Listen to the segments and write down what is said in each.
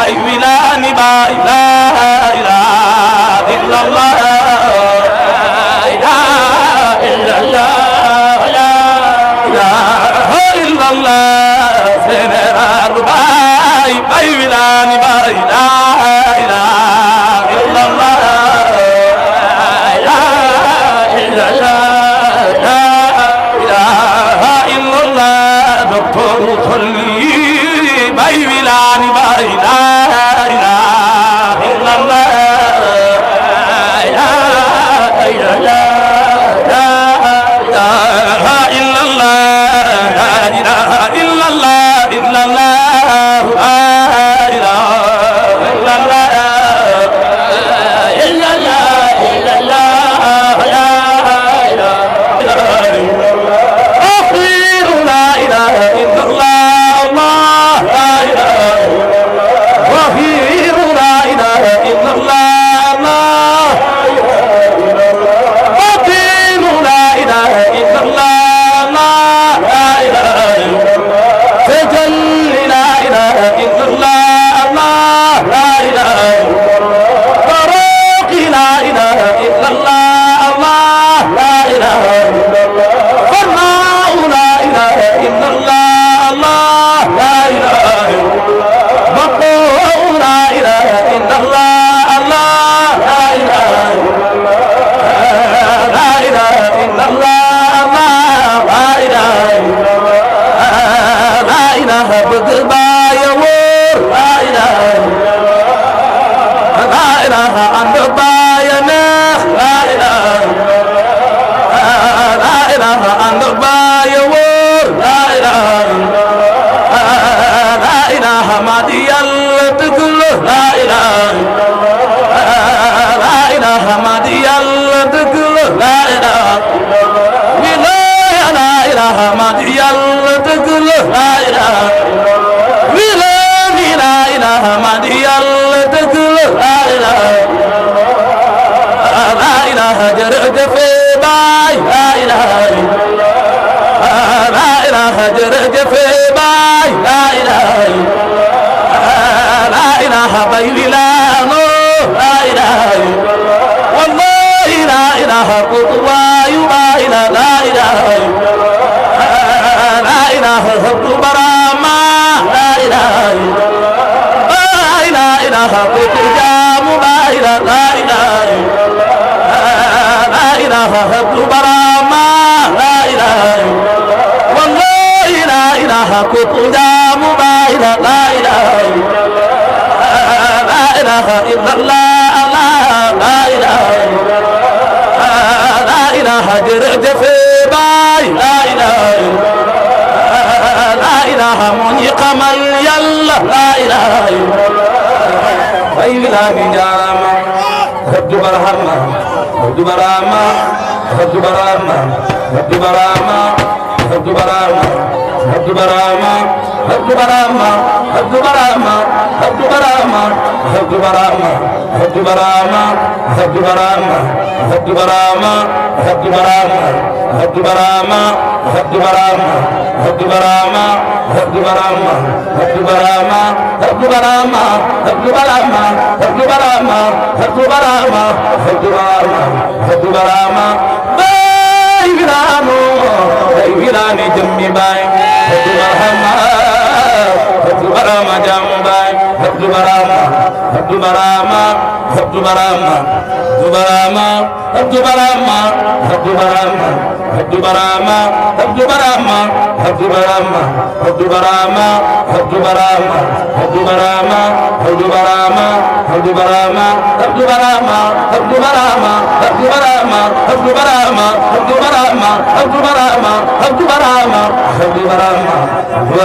bay wilani bay la ilaha illallah la ilaha illallah la ilaha illallah general bay wilani bay la ilaha illallah la ilaha illallah doctor kholi bay wilani bay la ilaha illallah la ilaha illallah la ilaha illallah illallah la ilaha illallah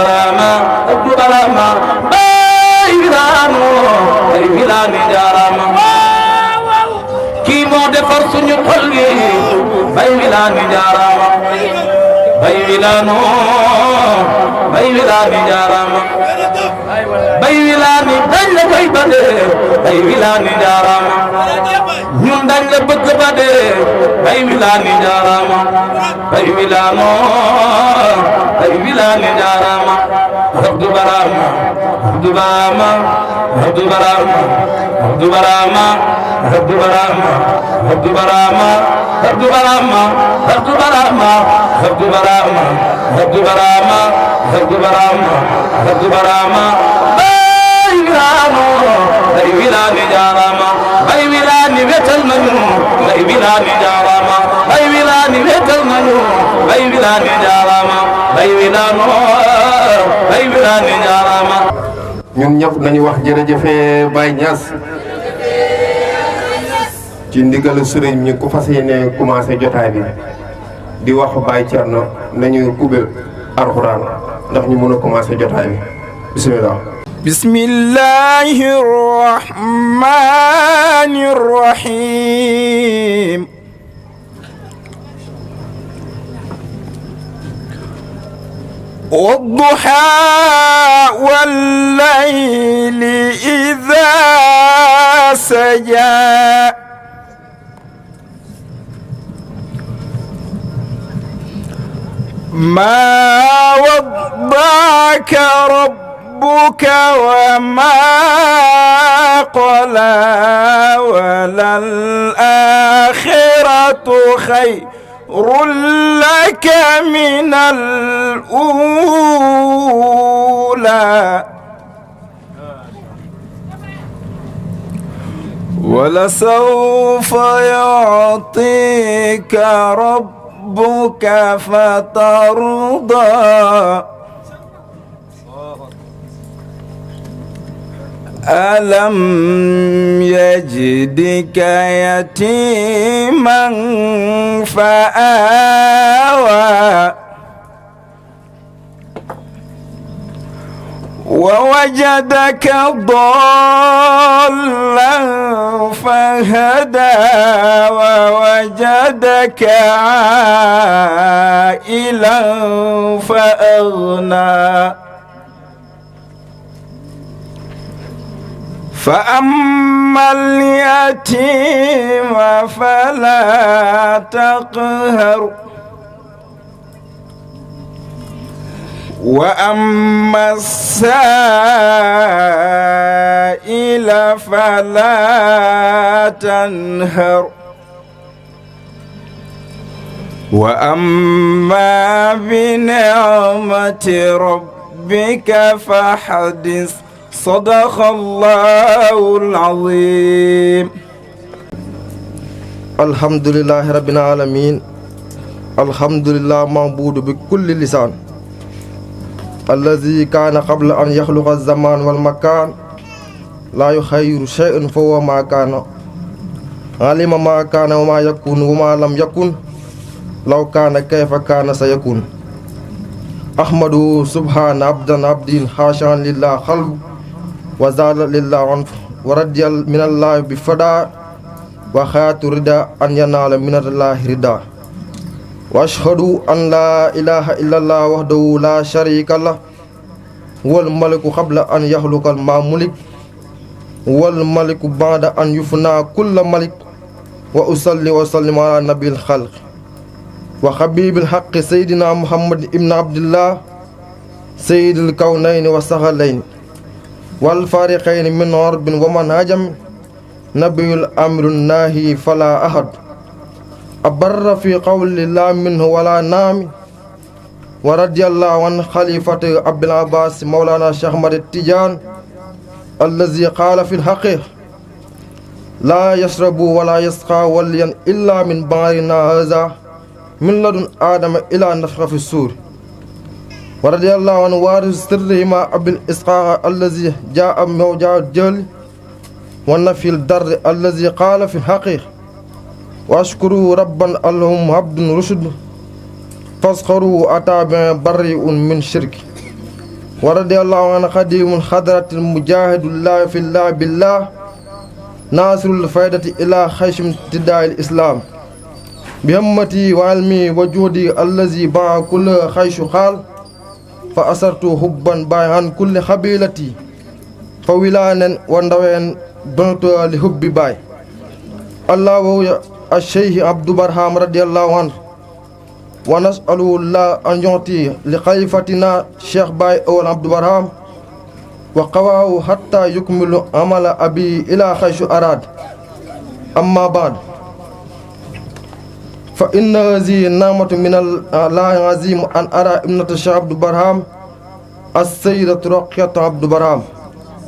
Ay wilano jarama Abdou Barama Abdou Barama Abdou Barama Abdou Barama Abdou Barama Abdou Barama Abdou Barama Abdou Barama Abdou Barama Abdou Barama Abdou Barama Abdou Barama ay wilano ay wilani jarama ay wilani wetal nañu ay wilani jarama ay wilani wetal nañu ay wilani jarama ay wilano ay wilani jarama ñun ñëpp nañu wax jërëjëfe Baye Niass ci ndigalu sëriñ ñi ku fas yéene commencé jotaay bi di wax Baye Thierno nañu kubel alxuraan ndax ñu mën a commencé jotaay bi bismillah bismillahir rahmanir rahim والضحى والليل إذا سجى ما وضعك ربك وما قلى وللآخرة خير لك من الأولى ولسوف يعطيك ربك فترضى ألم يجدك يتيما فآوى ووجدك ضالا فهدى ووجدك عائلا فأغنى فأما اليتيم فلا تقهر وأما السائل فلا تنهر وأما بنعمة ربك فحدث صدق الله العظيم الحمد لله رب العالمين الحمد لله معبود بكل لسان الذي كان قبل أن يخلق الزمان والمكان لا يخير شيء فهو ما كان علم ما كان وما يكون وما لم يكن لو كان كيف كان سيكون أحمد سبحان عبدا عبدين خاشعا لله خلق وزال لله عنف ورضي من الله بفدا وخات رضا أن ينال من الله رضا وأشهد أن لا إله إلا الله وحده لا شريك له هو الملك قبل أن يخلق الملك والملك بعد أن يفنى كل ملك وأصلي وسلم على نبي الخلق وحبيب الحق سيدنا محمد ابن عبد الله سيد الكونين والثقلين والفارقين من عرب ومن هجم نبي الأمر الناهي فلا أحد أبر في قول الله منه ولا نام ورضي الله عن خليفة أبي العباس مولانا الشيخ أحمد التجان الذي قال في الحقيقة لا يشرب ولا يسقى وليا إلا من بارنا هذا من لدن آدم إلى نفخ في السور ورضي الله عن وارث سرهما أبي الإسقاء الذي جاء موجع الجل ونفي الدر الذي قال في الحقيقة واشكروا ربا اللهم عبد رشد فاسخروا أتابع بريء من شرك ورضي الله عن خديم حضرة المجاهد الله في الله بالله ناصر الفائدة إلى خيشم ابتداء الإسلام بهمتي وعلمي وجودي الذي باع كل خيش خال فأسرت حبا بايعا كل خبيلتي فولانا وندوين دونت لحب باي الله الشيخ عبد برهام رضي الله عنه ونسأل الله أن يعطي لخليفتنا الشيخ باي أول عبد البرهام وقواه حتى يكمل عمل أبي إلى حيث أراد. أما بعد، فإن هذه النعمة من الله العظيم أن أرى ابنة الشيخ عبد البرهام السيدة رقية عبد البرهام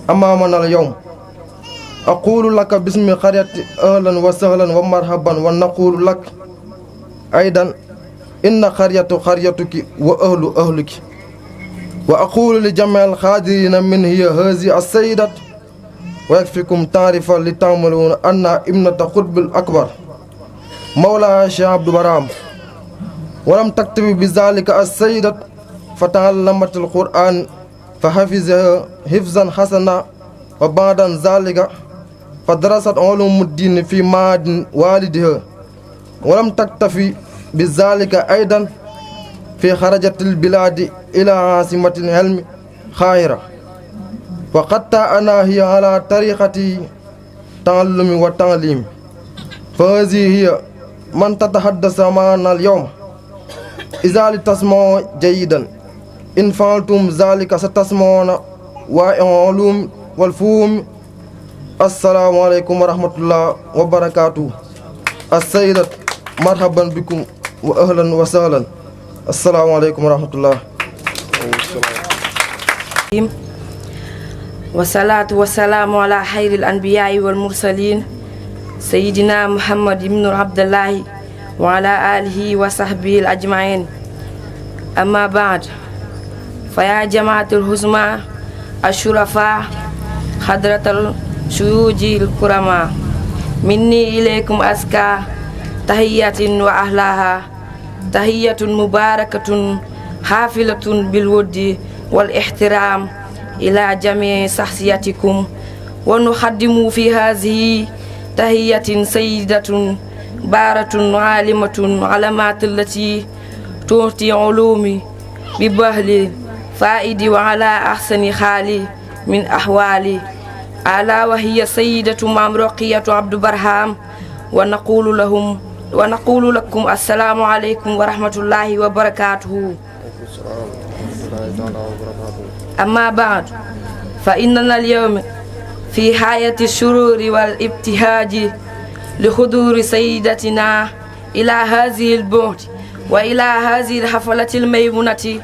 أمامنا اليوم. أقول لك باسم قرية أهلا وسهلا ومرحبا، ونقول لك أيضا إن قريتك وأهل أهلك. وأقول لجميع الحاضرين من هي هذه السيدة ويكفيكم تعرفا لتعملون أن ابنة قطب الأكبر مولاها الشيخ عبد البرهام. ولم تكتفي بذلك السيدة فتعلمت القرآن فحفظها حفظا حسنا، وبعد ذلك فدرست علوم الدين في معهد والدها. ولم تكتفي بذلك أيضا في خرجت البلاد إلى عاصمة العلم القاهرة، وقد أنا هي على طريقة تعلم وتعليم. فهذه هي من تتحدث معنا اليوم. إذا لتسمعوا جيدا، إن فعلتم ذلك ستسمعون وعلوم والفهم. السلام عليكم ورحمة الله وبركاته. السيدة مرحبا بكم وأهلا وسهلا. السلام عليكم ورحمة الله. والصلاة والسلام على خير الأنبياء والمرسلين سيدنا محمد بن عبد الله وعلى آله وصحبه الأجمعين. أما بعد، فيا جماعة الحزمة الشرفاء حضرة الشيوخ الكرماء، مني إليكم أزكى تحية وأهلاها، تحية مباركة حافلة بالود والاحترام إلى جميع شخصياتكم. ونقدم في هذه تحية سيدة بارة عالمة علامات التي تعطي علومي ببهل فائد وعلى أحسن حال من أحوالي، ألا وهي سيدة مام رقية عبد البرهام. ونقول لكم السلام عليكم ورحمة الله وبركاته. أما بعد، فإننا اليوم في حياة السرور والابتهاج لحضور سيدتنا إلى هذه البعد وإلى هذه الحفلة الميمونة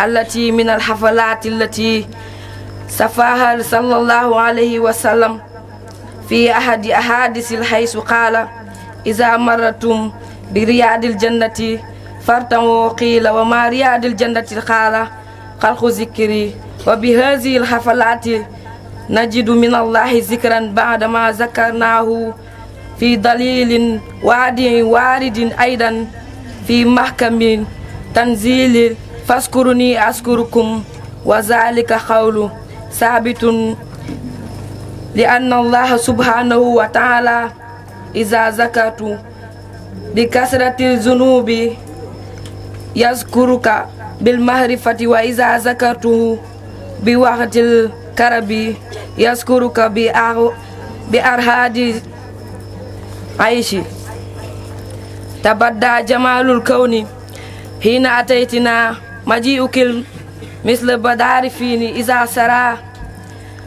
التي من الحفلات التي صفاها صلى الله عليه وسلم في أحد أحاديث حيث قال: إذا مرتم برياض الجنة فارتعوا. قيل: وما رياض الجنة؟ قال: خلق ذكري. وبهذه الحفلات نجد من الله ذكرا بعدما ذكرناه في دليل وارد أيضا في محكم تنزيل: فاذكروني أذكركم، وذلك قول ثابت، لأن الله سبحانه وتعالى إذا ذكرت بكثرة الذنوب يذكرك بالمعرفة، وإذا ذكرته بوقت الكرب يذكرك بأرهاد عيش. تبدى جمال الكون حين أتيتنا، مجيئك مثل بدار فين إذا سرى،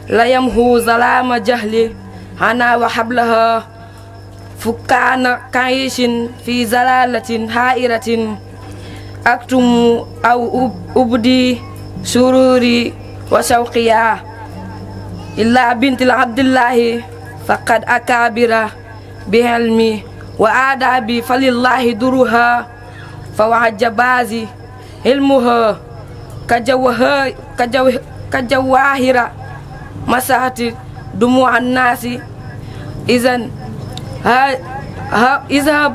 لا يمحو ظلام جهل عنا وحبلها، فكان كعيش في زلالة حائرة، أكتم أو أبدي سروري وشوقيا، إلا بنت عبد الله فقد أكابر بعلمي وآدابي، فلله درها فوعجبازي علمها كجواهر مسحت دموع الناس. إذن اذهب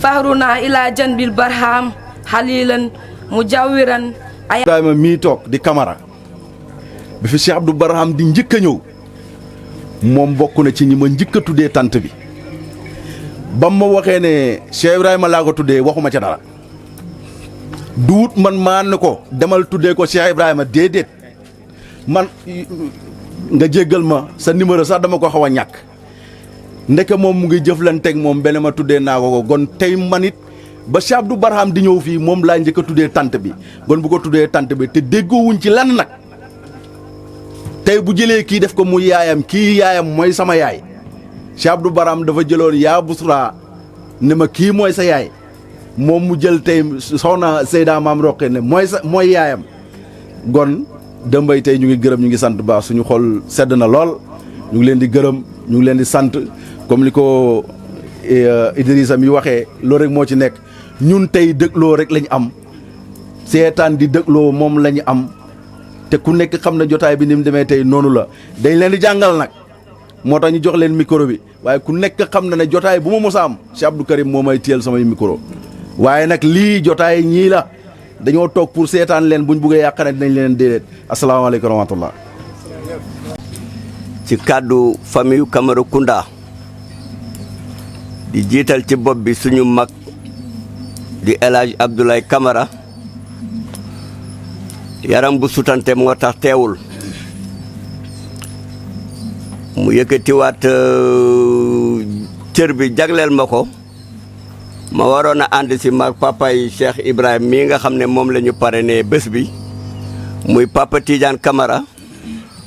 فهرنا إلى جنب البرهام حليلا مجاورا. Ibrahima mii toog di Camara bi fi Cheikh Abdou Barham di njëkk a ñëw, moom bokk na ci ñi ma njëkk a tuddee tant bi. bam ma waxee ne Cheikh Ibrahima laa ko tuddee waxuma ca dara, duut man maan na ko demal tuddee ko Cheikh Ibrahima, déedéet man nga jéggal ma sa numéro sax dama ko xaw a ñàkk. ndeke moom mu ngi jëflanteeg moom benn ma tuddee naa ko kon tey manit ba Cheikh Abdou Barham di ñëw fii moom laa njëkk a tuddee tant bi kon bu ko tuddee tant bi te déggoowuñ ci lenn nag tey bu jëlee kii def ko muy yaayam kii yaayam mooy sama yaay Cheikh Abdou Barham dafa jëloon yaa Busra ne ma kii mooy sa yaay moom mu jël tey soxna Seyda Maam Roqe ne mooy yaayam gon dëmbay tey ñu ngi gërëm ñu ngi sant baax suñu xol sedd na lool ñu ngi leen di gërëm ñu ngi leen di sant comme li ko Idrissa mi waxee loolu rek moo ci nekk ñun tey dëgloo rek lañu am seetaan di dëgloo moom la ñu am te ku nekk xam na jotaay bi ni mu demee tey noonu la dañ leen di jàngal nag moo tax ñu jox leen micro bi waaye ku nekk xam na ne jotaay bu ma mos a am Cheikh Abdou Karim moo may téyel samay micro waaye nag lii jotaay ñii la dañoo toog pour seetaan leen buñ buggee yàq ne dinañ leen déedéet asalaamaaleykum wa rahmatullah ci kàddu famille Camara Kounda di jiital ci bopp bi suñu mag di El Hadj Abdoulaye Camara yaram bu sutante moo tax teewul mu yëkkatiwaat cër bi jagleel ma ko ma waroon a ànd si mag papa yi Cheikh Ibrahim mii nga xam ne moom la ñu parrainé bés bi muy papa Tidiane Camara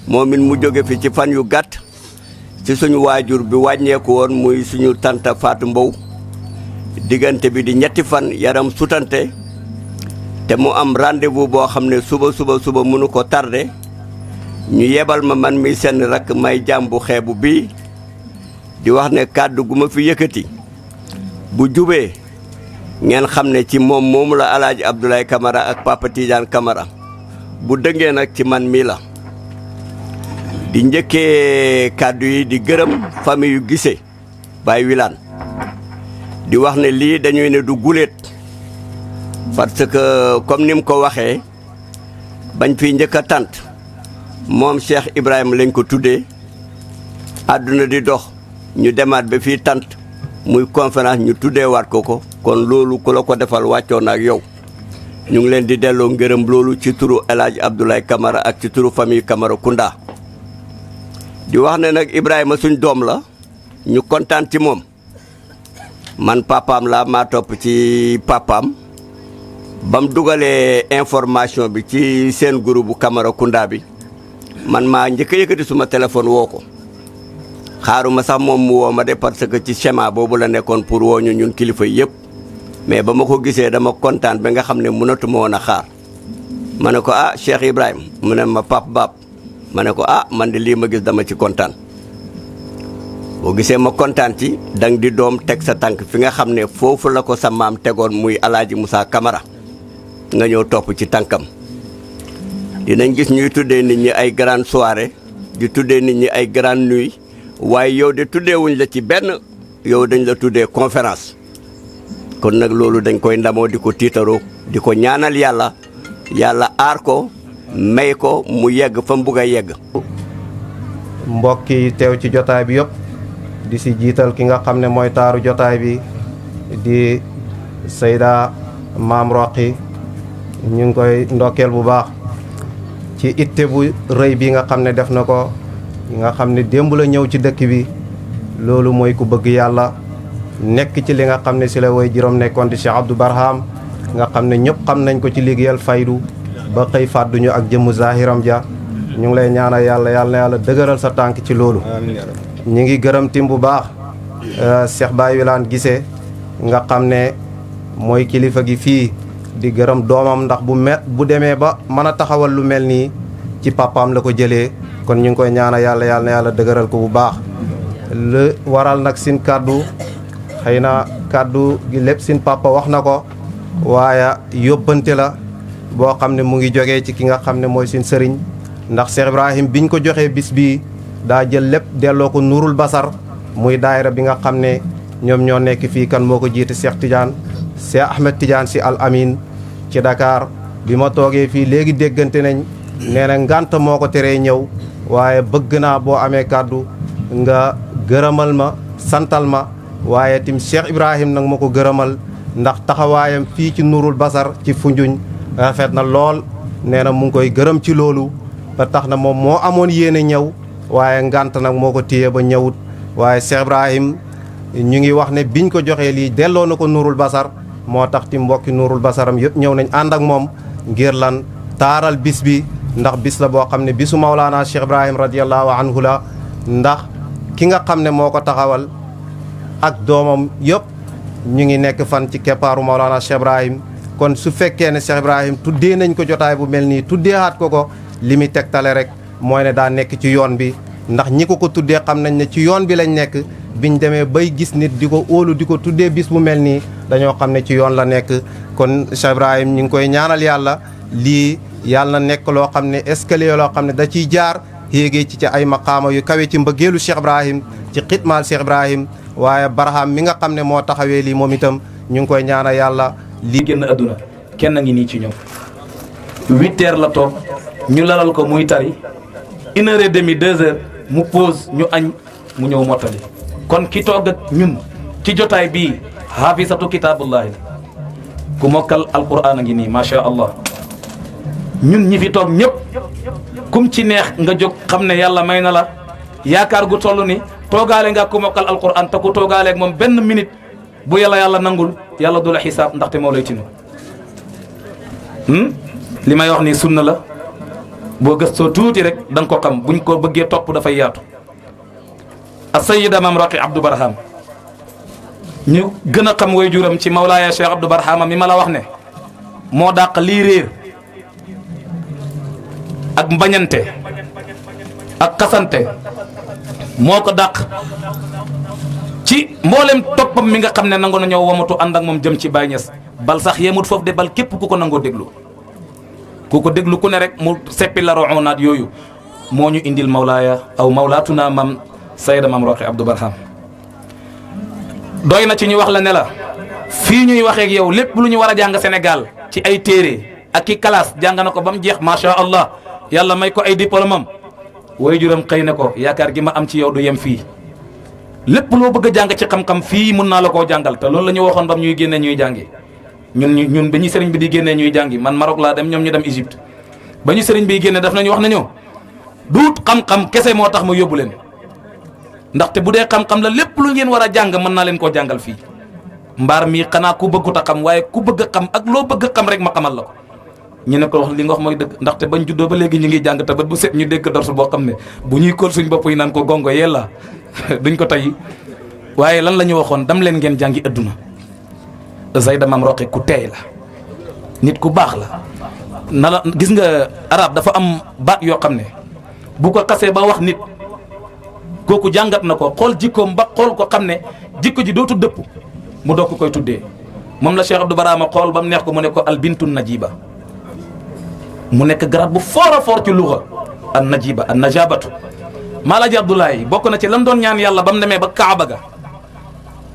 moom it mu jóge fi ci fan yu gàtt ci suñu waajur bi wàññeeku woon muy suñu tanta Fatou Mbow diggante bi di ñetti fan yaram sutante te mu am rendez-vous boo xam ne suba mënu ko tardé ñu yebal ma man mi seen rakk may jàmbu xeebu bii di wax ne kàddu gu ma fi yëkkati bu jubee ngeen xam ne ci moom moomu la El Hadj Abdoulaye Camara ak papa Tidiane Camara bu dëngee nag ci man mii la di njëkkee kàddu yi di gërëm famille yu Guissé Baye Wilane di wax ne lii dañuy ne du guléet parce que comme ni mu ko waxee bañ fi njëkk a tant moom Cheikh Ibrahima lañ ko tuddee àdduna di dox ñu demaat ba fii tant muy conférence ñu tuddeewaat ko kon loolu ku la ko defal wàccoon ak yow ñu ngi leen di delloo ngërëm loolu ci turu El Hadj Abdoulaye Camara ak ci turu famille Camara Kounda di wax ne nag Ibrahima suñ doom la ñu kontaan ci moom man papaam la maa topp ci papaam ba mu dugalee information bi ci seen groupe bu Camara Kounda bi man maa njëkk a yëkkati suma téléphone woo ko xaaruma sax moom mu woo ma de parce que ci schéma boobu la nekkoon pour woo ñu ñun kilifa yëpp mais ba ma ko gisee dama kontaan ba nga xam ne mënatuma woon a xaar ma ne ko ah Cheikh Ibrahima mu ne ma Pape Bab ma ne ko ah man de lii ma gis dama ci kontaan boo gisee ma kontaan ci dang di doom teg sa tànk fi nga xam ne foofu la ko sa maam tegoon muy Alaaji Moussa Camara nga ñëw topp ci tànkam dinañ gis ñuy tuddee nit ñi ay grande soirée di tuddee nit ñi ay grande nuit waaye yow de tuddeewuñ la ci benn yow dañ la tuddee conférence kon nag loolu dañ koy ndamoo di ko tiitaroo di ko ñaanal yàlla aar ko may ko mu yegg fa mu bugg a yegg. mbokk yi teew ci jotaay bi yëpp di si jiital ki nga xam ne mooy taaru jotaay bi di Seyda Maam Roqi ñu ngi koy ndokkeel bu baax ci itte bu rëy bi nga xam ne def na ko nga xam ne démb la ñëw ci dëkk bi loolu mooy ku bëgg yàlla nekk ci li nga xam ne si la way juróom nekkoon di Cheikh Abdou Barham nga xam ne ñëpp xam nañ ko ci liggéeyal faydu ba xëy fàdduñu ak jëmm zahiram ja ñu ngi lay ñaanal yàlla dëgëral sa tànk ci loolu ñu ngi gërëm tim bu baax Cheikh Baye Wilane Guissé nga xam ne mooy kilifa gi fii di gërëm doomam ndax bu demee ba mën a taxawal lu mel nii ci papaam la ko jëlee kon ñu ngi koy ñaanal yàlla dëgëral ko bu baax lu waral nag sin kàddu xëy na kàddu gi lépp sin papa wax na ko waaye yóbbante la boo xam ne mu ngi jógee ci ki nga xam ne mooy sin sëriñ ndax Cheikh Ibrahim biñ ko joxee bis bii daa jël lépp delloo ko Nuurul Basar muy daayira bi nga xam ne ñoom ñoo nekk fii kan moo ko jiite Cheikh Ahmed Tidiane si Al Amin ci Dakar bi ma toogee fii léegi déggante nañ nee na ngànt moo ko teree ñëw waaye bëgg naa boo amee kàddu nga gërëmal ma santal ma waaye tim Cheikh Ibrahim nag ma ko gërëmal ndax taxawaayam fii ci Nuurul Basar ci Foundiougne rafet na lool nee na mu ngi koy gërëm ci loolu ba tax na moom moo amoon yéene ñëw waaye ngànt nag moo ko téye ba ñëwut waaye Cheikh Ibrahim ñu ngi wax ne biñ ko joxee lii delloo na ko Nuurul Basar moo tax ti mbokki Nuurul Basaram yëpp ñëw nañ ànd ak moom ngir lan taaral bis bi ndax bis la boo xam ne bisu Maulana Cheikh Ibrahim radiyallahu anhu la ndax ki nga xam ne moo ko taxawal ak doomam yëpp ñu ngi nekk fan ci keppaaru Maulana Cheikh Ibrahim kon su fekkee ne Cheikh Ibrahim tuddee nañ ko jotaay bu mel nii tuddeehaat ko li muy tegtale rek mooy ne daa nekk ci yoon bi ndax ñi ko tuddee xam nañ ne ci yoon bi lañ nekk biñ demee bay gis nit di ko óolu di ko tuddee bis bu mel nii dañoo xam ne ci yoon la nekk kon Cheikh Ibrahim ñu ngi koy ñaanal yàlla lii yàlla na nekk loo xam ne escalier loo xam ne da ciy jaar yéegee ci ay maqaama yu kawe ci mbëggeelu Cheikh Ibrahim ci xitmaal Cheikh Ibrahim waaye Barham mi nga xam ne moo taxawee lii moom itam ñu ngi koy ñaanal yàlla lii génn adduna kenn ngi nii ci ñoom 8 heures la toog ñu lalal ko muy tari 1h30 2h mu pause ñu añ mu ñëw mottali kon ki toog ak ñun ci jotaay bii hafisatu kitaabullahi ku mokkal alquran a ngi nii macha allah ñun ñi fi toog ñëpp kum ci neex nga jóg xam ne yàlla may na la yaakaar gu toll ni toogaale nga ku mokkal alquran te ku toogaaleeg moom benn minute bu yàlla nangul yàlla du la xisaab ndaxte moo lay tinu li may wax ni sunna la boo gëstoo tuuti rek da nga ko xam buñ ko bëggee topp dafay yaatu as-sayyida Mam Raqi Abdou Barham ñu gën a xam way juram ci Mawlaaya Cheikh Abdou Barham mi ma la wax ne moo dàq lii réer ak mbañante ak xasante moo ko dàq ci mboolem toppam mi nga xam ne nangu na ñëw wamatu ànd ak moom jëm ci Baay Ñas bal sax yemut foofu de bal képp ku ko nangoo déglu ku ne rek mu seppi la roxonaat yooyu moo ñu indil Mawlaaya aw Mawlaatuna Mam Sayyida Mam Raqi Abdou Barham doy na ci ñu wax la ne la fii ñuy waxee ak yow lépp lu ñu war a jàng Sénégal ci ay téere ak i classe jàng na ko ba mu jeex macha allah yàlla may ko ay diplôme am way juram xëy na ko yaakaar gi ma am ci yow du yem fii lépp loo bëgg a jàng ci xam-xam fii mun naa la koo jàngal te loolu la ñu waxoon bam ñuy génnee ñuy jàngi ñun ba ñu sëriñ bi di génnee ñuy jàngi man Maroc laa dem ñoom ñu dem Égypte ba ñu sëriñ bi génne daf nañu wax nañu duut xam-xam kese moo tax ma yóbbu leen ndaxte bu dee xam-xam la lépp lu ngeen war a jàng mën naa leen koo jàngal fii mbaar mii xanaa ku bëggut a xam waaye ku bëgg a xam ak loo bëgg a xam rek ma xamal la ko ñu ne ko wax li nga wax mooy dëgg ndaxte bañ juddoo ba léegi ñu ngi jàng te bët bu set ñu dégg dorsu boo xam ne bu ñuy kóol suñ bopp yi naan ko gongo yella duñ ko tey waaye lan la ñu waxoon dam leen ngeen jàngi adduna Sayyida Mam Raqi ku teey la nit ku baax la na la gis nga arab dafa am baat yoo xam ne bu ko xasee ba wax nit kooku jàngat na ko xool jikkoom ba xool ko xam ne jikko ji dootu dëpp mu doog ko koy tuddee moom la Cheikh Abdou Barham xool ba mu neex ko mu ne ko al bintu najiba mu nekk garab bu fort a fort ci luxa an najiba an najabatu Maalaji Abdoulaye bokk na ci lam doon ñaan yàlla ba mu demee ba Kaaba ga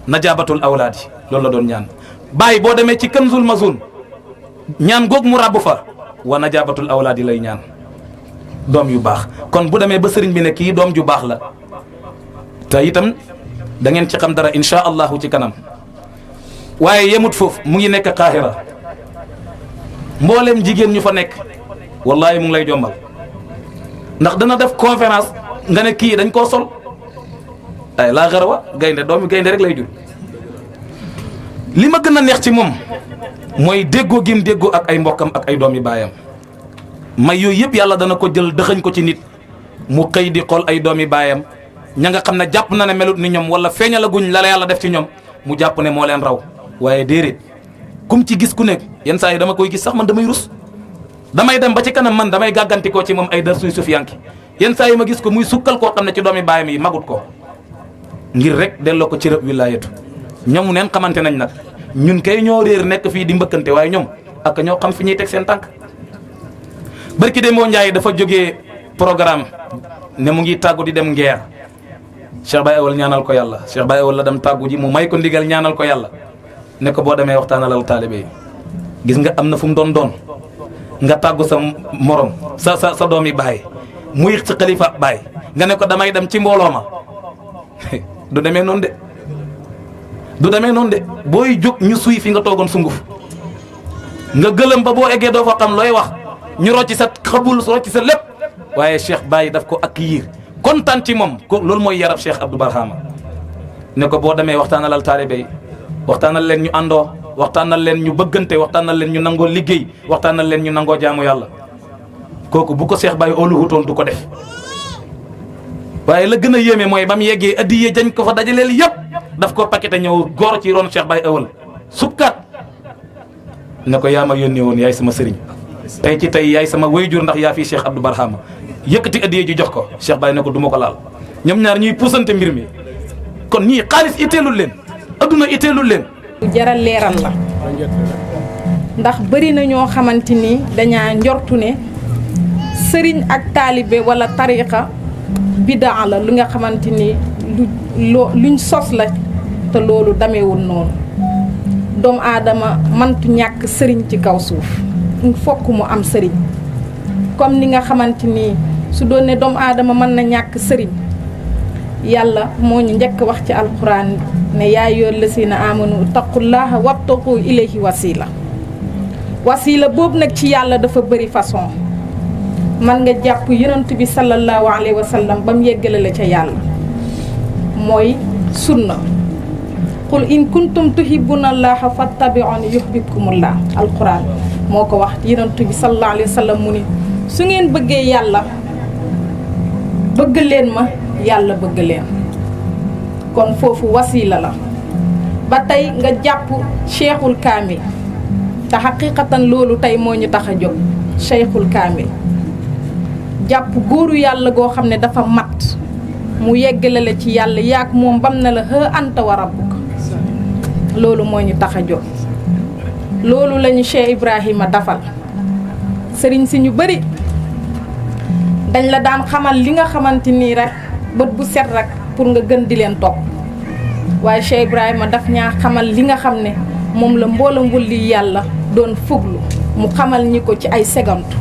najabatul awlaadi loolu la doon ñaan bàyyi boo demee ci kanzul mazun ñaan goog mu ràbb fa wa najabatul awlaadi lay ñaan doom yu baax kon bu demee ba sëriñ bi ne kii doom ju baax la te itam da ngeen ci xam dara insha allahu ci kanam waaye yemut foofu mu ngi nekk Qahira mboolem jigéen ñu fa nekk wallahi mu ngi lay jombal ndax dana def conférence nga ne kii dañ koo sol ay laa xarawa gaynde doomi gaynde rek lay jur li ma gën a neex ci moom mooy déggoo gim déggoo ak ay mbokkam ak ay doomi baayam may yooyu yëpp yàlla dana ko jël dëxëñ ko ci nit mu xëy di xool ay doomi baayam ña nga xam ne jàpp na ne melut ni ñoom wala feeñalaguñ la yàlla def ci ñoom mu jàpp ne moo leen raw waaye déedéet kum ci gis ku nekk yenn saa yi dama koy gis sax man damay rus damay dem ba ci kanam man damay gàggantikoo ci moom ay dar suy sufiyanki yenn saa yi ma gis ko muy sukkal koo xam ne ci doomi baayam yi magut ko ngir rek delloo ko ci rëb wilaayatu ñoom neen xamante nañ nag ñun kay ñoo réer nekk fii di mbëkkante waaye ñoom ak ñoo xam fi ñuy teg seen tànk barki de moo Njaay dafa jógee programme ne mu ngi tàggu di dem Ngeer Cheikh Baye Awal ñaanal ko yàlla Cheikh Baye Awal la dem tàggu ji mu may ko ndigal ñaanal ko yàlla ne ko boo demee waxtaanalal taalibe yi gis nga am na fu mu doon nga tàggu sa morom sa doomi baay muy sa xalifa baay nga ne ko damay dem ci mbooloo ma du demee noonu de booy jóg ñu suy fi nga toogoon sunguf nga gëlëm ba boo eggee doo fa xam looy wax ñu rocci sa xabul rocci sa lépp waaye Cheikh Baye daf ko accueillir kontaan ci moom ko loolu mooy yarab Cheikh Abdou Barham ne ko boo demee waxtaanalal taalibe yi waxtaanal leen ñu àndoo waxtaanal leen ñu bëggante waxtaanal leen ñu nangoo liggéey waxtaanal leen ñu nangoo jaamu yàlla kooku bu ko Cheikh Baye óoluwutoon du ko def waaye la gën a yéeme mooy ba mu yeggee addiye jañ ko fa dajaleel yëpp daf ko paqueté ñëw góor ci ron Cheikh Baye ëwal sukkaat ne ko yaa ma yónnee woon yaay sama sëriñ tey ci tey yaay sama wayjur ndax yaa fii Cheikh Abdou Barhama yëkkati addiye ji jox ko Cheikh Baye ne ko du ma ko laal ñoom ñaar ñuy puusante mbir mi kon ñii xaalis itteelul leen adduna itteelul leen. jara leeral la ndax bëri na ñoo xamante ni dañaa njortu ne sëriñ ak taalibe wala tariqa bidaa la lu nga xamante ni luñ sos la te loolu dameewul noonu doomu aadama mantu ñàkk sëriñ ci kaw suuf il faut que mu am sëriñ comme ni nga xamante ni su doon ne doomu aadama mën na ñàkk sëriñ yàlla moo ñu njëkk wax ci alquran ne yaa ayyuhal lazina amanu taqullaha wabtaqu ilayhi wasila boobu nag ci yàlla dafa bëri façon man nga jàpp yonent bi sallallahu alayhi wa sallam ba mu yeggale la ca yàlla mooy sunna qul in kuntum tuhibbuna allaha fattabi'uni yuhbibkumullah alquran moo ko wax yonent bi sallallahu alayhi wa sallam mu ni su ngeen bëggee yàlla bëgg leen ma yàlla bëgg leen kon foofu wasila la ba tey nga jàpp cheikhul kaamil te xaqiqatan loolu tey moo ñu tax a jóg cheikhul kaamil jàpp góoru yàlla goo xam ne dafa mat mu yeggale la ci yàlla yaak moom bam na la ha anta wa rabbuka loolu moo ñu tax a jóg loolu lañu Cheikh Ibrahima dafal sëriñ si ñu bëri dañ la daan xamal li nga xamante nii rek bët bu set rek pour nga gën di leen topp waaye Cheikh Ibrahima daf ñaa xamal li nga xam ne moom la mboolam wulli yàlla doon fuglu mu xamal ñi ko ci ay segantu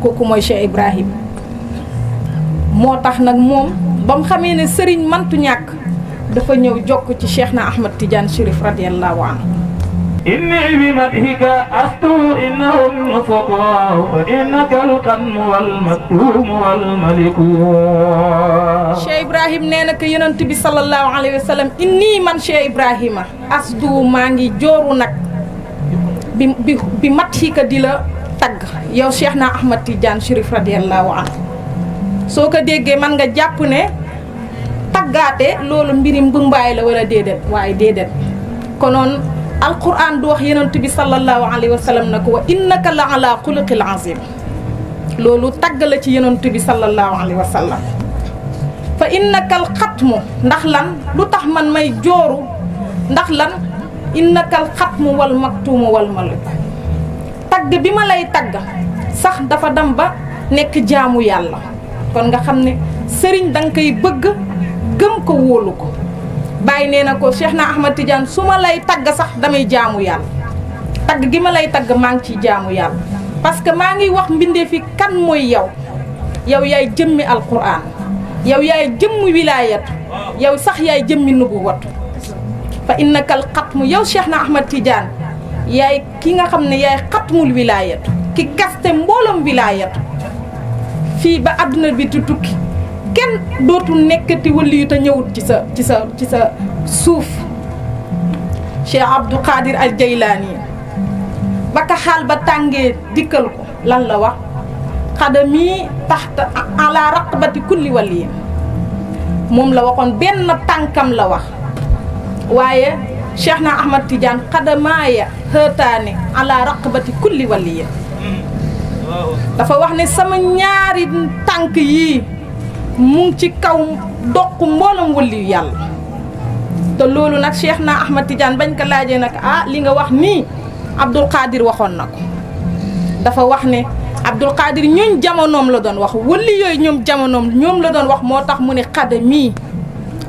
kooku mooy Cheikh Ibrahima moo tax nag moom ba mu xamee ne sëriñ mantu ñàkk dafa ñëw jokk ci Cheikh na Ahmad Tidiane Chérif radiyallahu anhu إني بمدحك أستو إنه المصطفى فإنك القدم والمكتوم والملك Cheikh Ibrahima nee na ko yonent bi sallallahu alayhi wa sallam inni man Cheikh Ibrahima asdu maa ngi jooru nag bi madhika di la tagg yow Cheikh na Ahmad Tidiane Chérif radiyallahu anhu soo ko déggee man nga jàpp ne taggaate loolu mbiri mbumbaay la wala déedéet waaye déedéet konoon alquran du wax yonent bi sallallahu alayhi wa sallam na ko wa innaka la ala xuluqil azim loolu tagg la ci yonent bi sallallahu alayhi wa sallam fa innakal xatmu ndax lan lu tax man may jooru ndax lan innakal xatmu wal maktumu wal malik tagg bi ma lay tagg sax dafa dem ba nekk jaamu yàlla kon nga xam ne sëriñ danga koy bëgg gëm ko wóolu ko bàyyi nee na ko Cheikh na Ahmad Tidiane su ma lay tagg sax damay jaamu yàlla tagg gi ma lay tagg maa ngi ciy jaamu yàlla parce que maa ngi wax mbindee fi kan mooy yow yaay jëmmi alquran yow yaay jëmmi wilaayatu yow sax yaay jëmmi nubuwatu fa innakal xatmu yow Cheikh na Ahmad Tidiane yaay ki nga xam ne yaay xatmul wilaayatu ki gaste mbooloom wilaayatu fii ba àdduna bi di tukki kenn dootul nekkati waliyu te ñëwut ci sa suuf Cheikh Abdou Qadir al Jaylaani ba ka xaal ba tàngee dikkal ko lan la wax xadami taxta ala raqabati kulli waliyin moom la waxoon benn tànkam la wax waaye Cheikh na Ahmad Tidiane xadamaaya xëtaane ala raqabati kulli waliyin dafa wax ne sama ñaari tànk yii mu ngi ci kaw doq mboolam waliyu yàlla te loolu nag Cheikh na Ahmad Tidiane bañ ko laajee nag li nga wax nii Abdul Qadir waxoon na ko dafa wax ne Abdul Qadir ñooñ jamonoom la doon wax wali yooyu ñoom jamonoom ñoom la doon wax moo tax mu ne xadami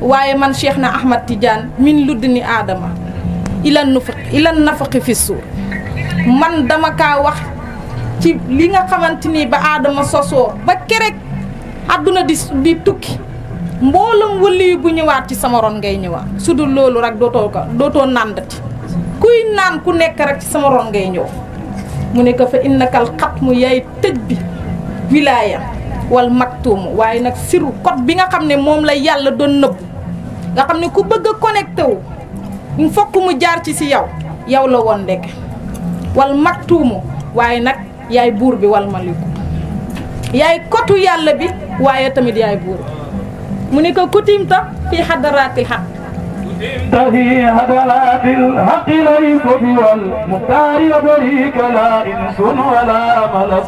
waaye man Cheikh na Ahmad Tidiane min luddni aadama ilan nafaqi fi suur man dama kaa wax ci li nga xamante ni ba aadama sosoo ba kerek àdduna di tukki mboolem wali bu ñëwaat ci sama ron ngay ñëwaat su dul loolu rek dootoo nàndati kuy naan ku nekk rek ci sama ron ngay ñëw mu ne ko fa innakal xatmu yaay tëj bi wilaaya wal maktuum waaye nag siru code bi nga xam ne moom la yàlla doon nëbb nga xam ne ku bëgg a connecté wu il faut que mu jaar ci si yow yow la woon ndeke wal maktuumu waaye nag yaay buur bi wal maliku yaay kotu yàlla bi waaye tamit yaay buur mu ne ko kutimta fi hadaraatil haq في هدرات الحق ليس والمختار يدريك لا إنس ولا ملك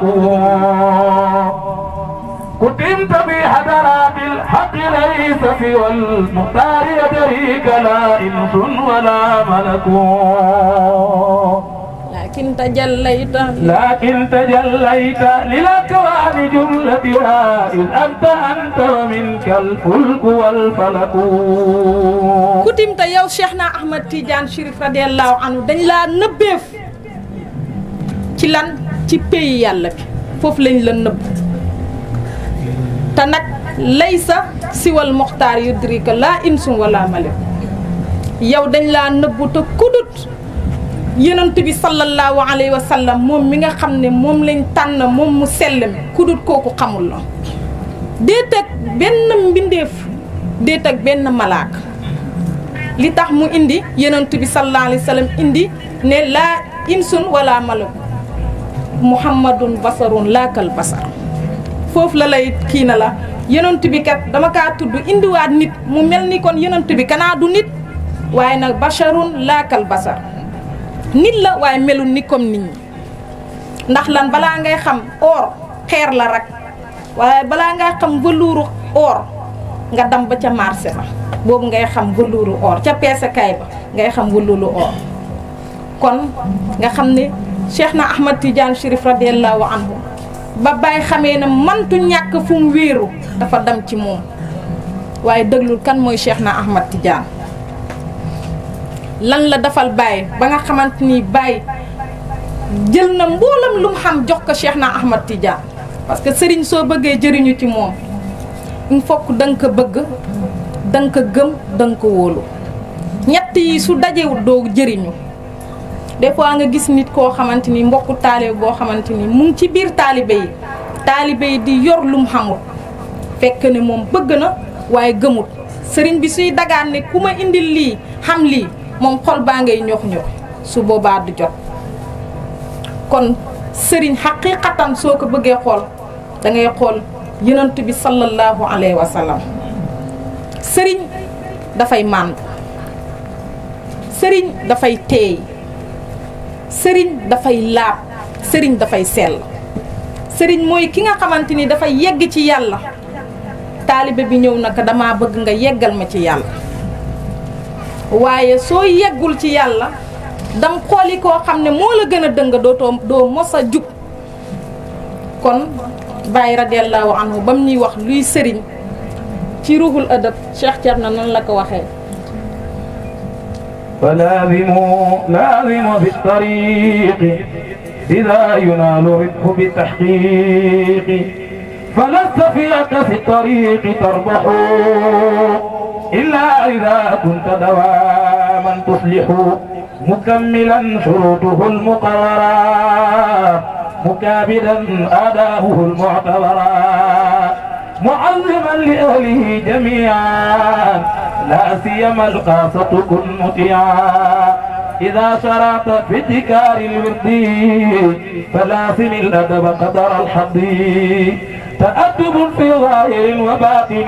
كتمت في حضرات الحق ليس في والمختار يدريك لا إنس ولا ملك لكن تجليت للأكوان جملتها إذ أنت ومنك الفلك والفلك kutimta yow Cheikhna Ahmad Tidiane Chérif radiyallahu anhu dañ laa nëbbeef ci lan ci pays yàlla bi foofu lañ la nëbb te nag laysa siwal moxtaar yudrika laa insun wala malik yow dañ laa nëbbu te kudut yonent bi sallallahu alayhi wa sallam moom mi nga xam ne moom lañ tànn moom mu sell mi kudut kooku xamul la déet ak benn mbindeef déet ak benn malaaka li tax mu indi yonent bi sallallahu alayhi wa sallam indi ne laa insun wala malak muhammadun basarun laakal basar foofu la lay kii na la yonent bi kat dama kaa tudd indiwaat nit mu mel ni kon yonent bi kanaa du nit waaye nag basharun laakal basar nit la waaye melul ni comme nit ñi ndax lan balaa ngay xam or xeer la rek waaye balaa ngay xam velours or nga dam ba ca marché ba boobu ngay xam velours or ca peesekaay ba ngay xam velours or kon nga xam ne Cheikhna Ahmad Tidiane Chérif radiyallahu anhu ba Baay xamee ne mantu ñàkk fu mu wéeru dafa dem ci moom waaye déglul kan mooy Cheikhna Ahmad Tidiane lan la defal Baay ba nga xamante ni Baay jël na mboolam lu mu xam jox ko Cheikhna Ahmad Tidiane parce que sëriñ soo bëggee jëriñu ci moom il faut que da nga ko bëgg da nga ko gëm da nga ko wóolu ñett yi su dajewut doo jëriñu des fois nga gis nit koo xamante ni mbokku taalibe boo xamante ni mu ngi ci biir taalibe yi di yor lu mu xamul fekk ne moom bëgg na waaye gëmut sëriñ bi suy dagaan ne ku ma indil lii xam lii moom xol baa ngay ñox su boobaa du jot kon sëriñ xaqiiqatan soo ko bëggee xool da ngay xool yonent bi sallallahu alayhi wa sallam sëriñ dafay màndu sëriñ dafay teey sëriñ dafay laab sëriñ dafay sell sëriñ mooy ki nga xamante ni dafay yegg ci yàlla taalibe bi ñëw naka dama bëgg nga yeggal ma ci yàlla waaye soo yeggul ci yàlla dam xooli koo xam ne moo la gën a dëng doo mos a jub kon Baay radiyallahu anhu bam ñuy wax luy sëriñ ci ruhul adab Cheikh Thierno nan la ko waxee لازم في الطريق إذا ينال ربح بالتحقيق فلست في الطريق تربح إلا إذا كنت دواما تصلح مكملا شروطه المقررات مكابدا آدابه المعتبرات معظما لأهله جميعا لا سيما الخاصة كن مطيعا إذا شرعت في ذكار الورد فلازم الأدب قدر الحظ تأدب في ظاهر وباطن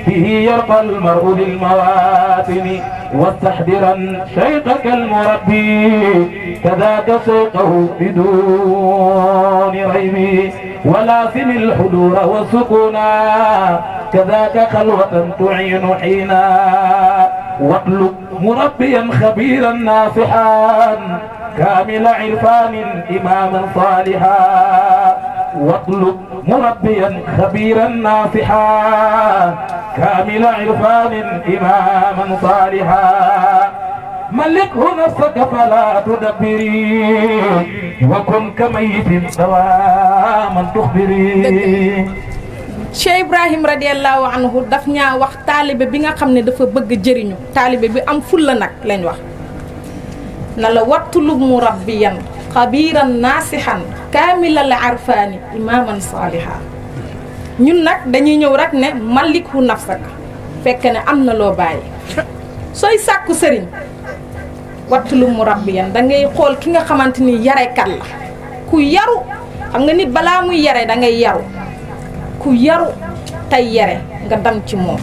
به يرقى المرء للمواتن واستحضرا شيخك المربي كذاك شيخه بدون ريب ولازم الحضور والسكونا كذاك خلوة تعين حينا واطلب مربيا خبيرا ناصحا كامل عرفان إماما صالحا واطلب مربيا خبيرا ناصحا كامل عرفان إماما صالحا ملكه نفسك فلا تدبري وكن كميت دواما تخبري Cheikh Ibrahim radiyallahu anhu daf ñaa wax taalibe bi nga xam ne dafa bëgg jëriñu taalibe bi am fulla nag lañ wax na la wattulub murabbiyan xabiiran naasihan kaamilal arfaani imaaman saaliha ñun nag dañuy ñëw rek ne malikhu nafsaka fekk ne am na loo bàyyi sooy sàkku sëriñ wattulu murabbiyan da ngay xool ki nga xamante ni yarekat la ku yaru xam nga nit balaa muy yare da ngay yaru ku yaru tey yare nga dam ci moom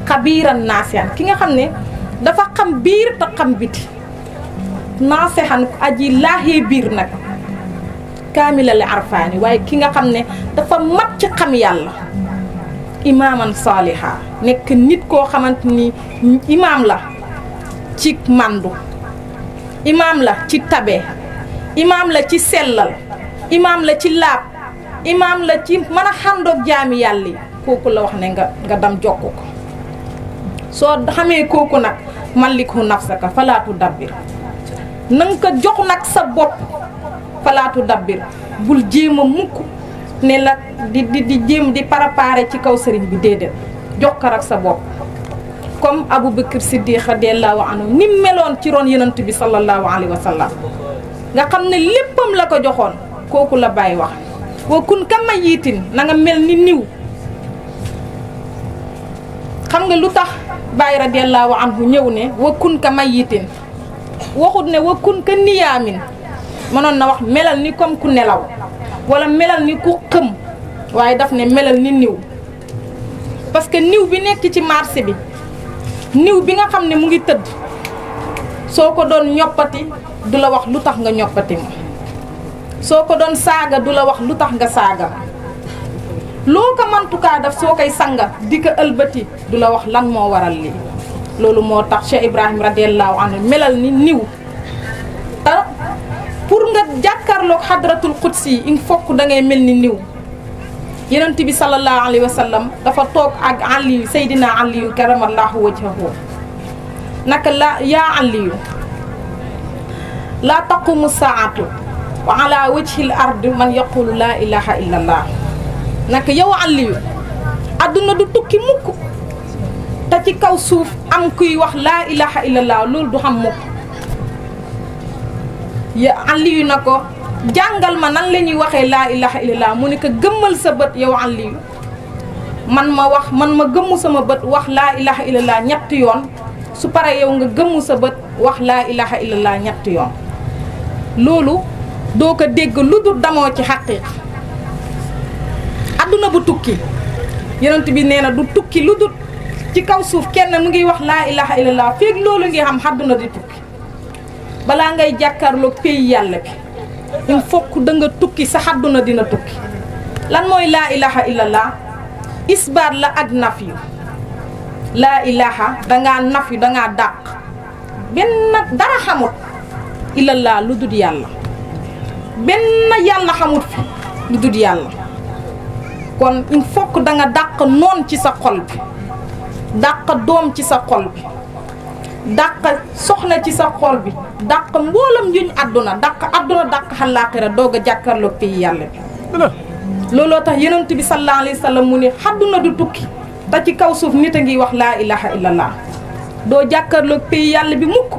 xabiiran naasihan ki nga xam ne dafa xam biir te xam biti naasihan aji laaxee biir nag kaamilal arfaani waaye ki nga xam ne dafa mat ci xam yàlla imaaman saaliha nekk nit koo xamante ni imaam la ci màndu imaam la ci tabe imaam la ci sellal imaam la ci laab imaam la ci mën a xàndoog jaami yàlla yi kooku la wax ne nga dam jokk ko soo xamee kooku nag maliku nafsaka falaatu dabbir nanga ko jox nag sa bopp falaatu dabbir bul jéem a mukk ne la di jéem di préparer ci kaw sëriñ bi déedéet jox ko rek sa bopp comme Aboubacar Siddiq radiyallahu anhu ni meloon ci ron yonent bi sallallahu alayhi wa sallam nga xam ne léppam la ko joxoon kooku la bàyyi wax wa kun ka mayitin na nga mel ni niw xam nga lu tax Baay radiyallahu anhu ñëw ne wa kun ka mayitin waxut ne wa kun ka niyaamin mënoon na wax melal ni comme ku nelaw wala melal ni ku xëm waaye daf ne melal ni niw parce que niw bi nekk ci marché bi niw bi nga xam ne mu ngi tëdd soo ko doon ñoppati du la wax lu tax nga ñoppati ma soo ko doon saaga du la wax lu tax nga saaga ma loo ko mantukaa daf soo koy sanga di ko ëlbati du la wax lan moo waral lii loolu moo tax Cheikh Ibrahim radiyallahu anhu melal ni niw te pour nga jàkkaarloog hadratul qudsi il faut que da ngay mel ni niw yonent bi sallallahu alayhi wa sallam dafa toog ak Ali Seydina Ali karamallahu wajhahu naka la yaa Ali laa taqumu saatu wa ala wajhil ardi man yaqulu laa ilaha illa allah naka yow Ali adduna du tukki mukk te ci kaw suuf am kuy wax laa ilaha illa allah loolu du xam mukk ya Aliyu na ko jàngal ma nan la ñuy waxee laa ilaha illallah mu ne ko gëmmal sa bët yow Aliyu man ma gëmmu sama bët wax laa ilaha illallah ñetti yoon su paree yow nga gëmmu sa bët wax laa ilaha illallah ñetti yoon loolu doo ko dégg lu dul damoo ci xaqiiq adduna bu tukki yonent bi nee na du tukki lu dul ci kaw suuf kenn mu ngi wax laa ilaha illallah feeg loolu ngi xam àdduna di tukki balaa ngay jàkkaarloog pays yàlla bi il faut que da nga tukki sa àdduna dina tukki lan mooy laa ilaha illallah isbaat la ak nafyu laa ilaha dangaa nafyu dangaa dàq benn dara xamut illallah lu dul yàlla benn yàlla xamut fi lu dul yàlla kon il faut que da nga dàq noon ci sa xol bi dàq doom ci sa xol bi dàq soxna ci sa xol bi dàq mboolam yuñ àdduna dàq xalaaxira doog a jàkkaarloog pays yàlla bi looloo tax yonent bi sallallahu alayhi wa sallam mu ne àdduna du tukki te ci kaw suuf nit a ngi wax laa ilaha illallah doo jàkkaarloog pays yàlla bi mukk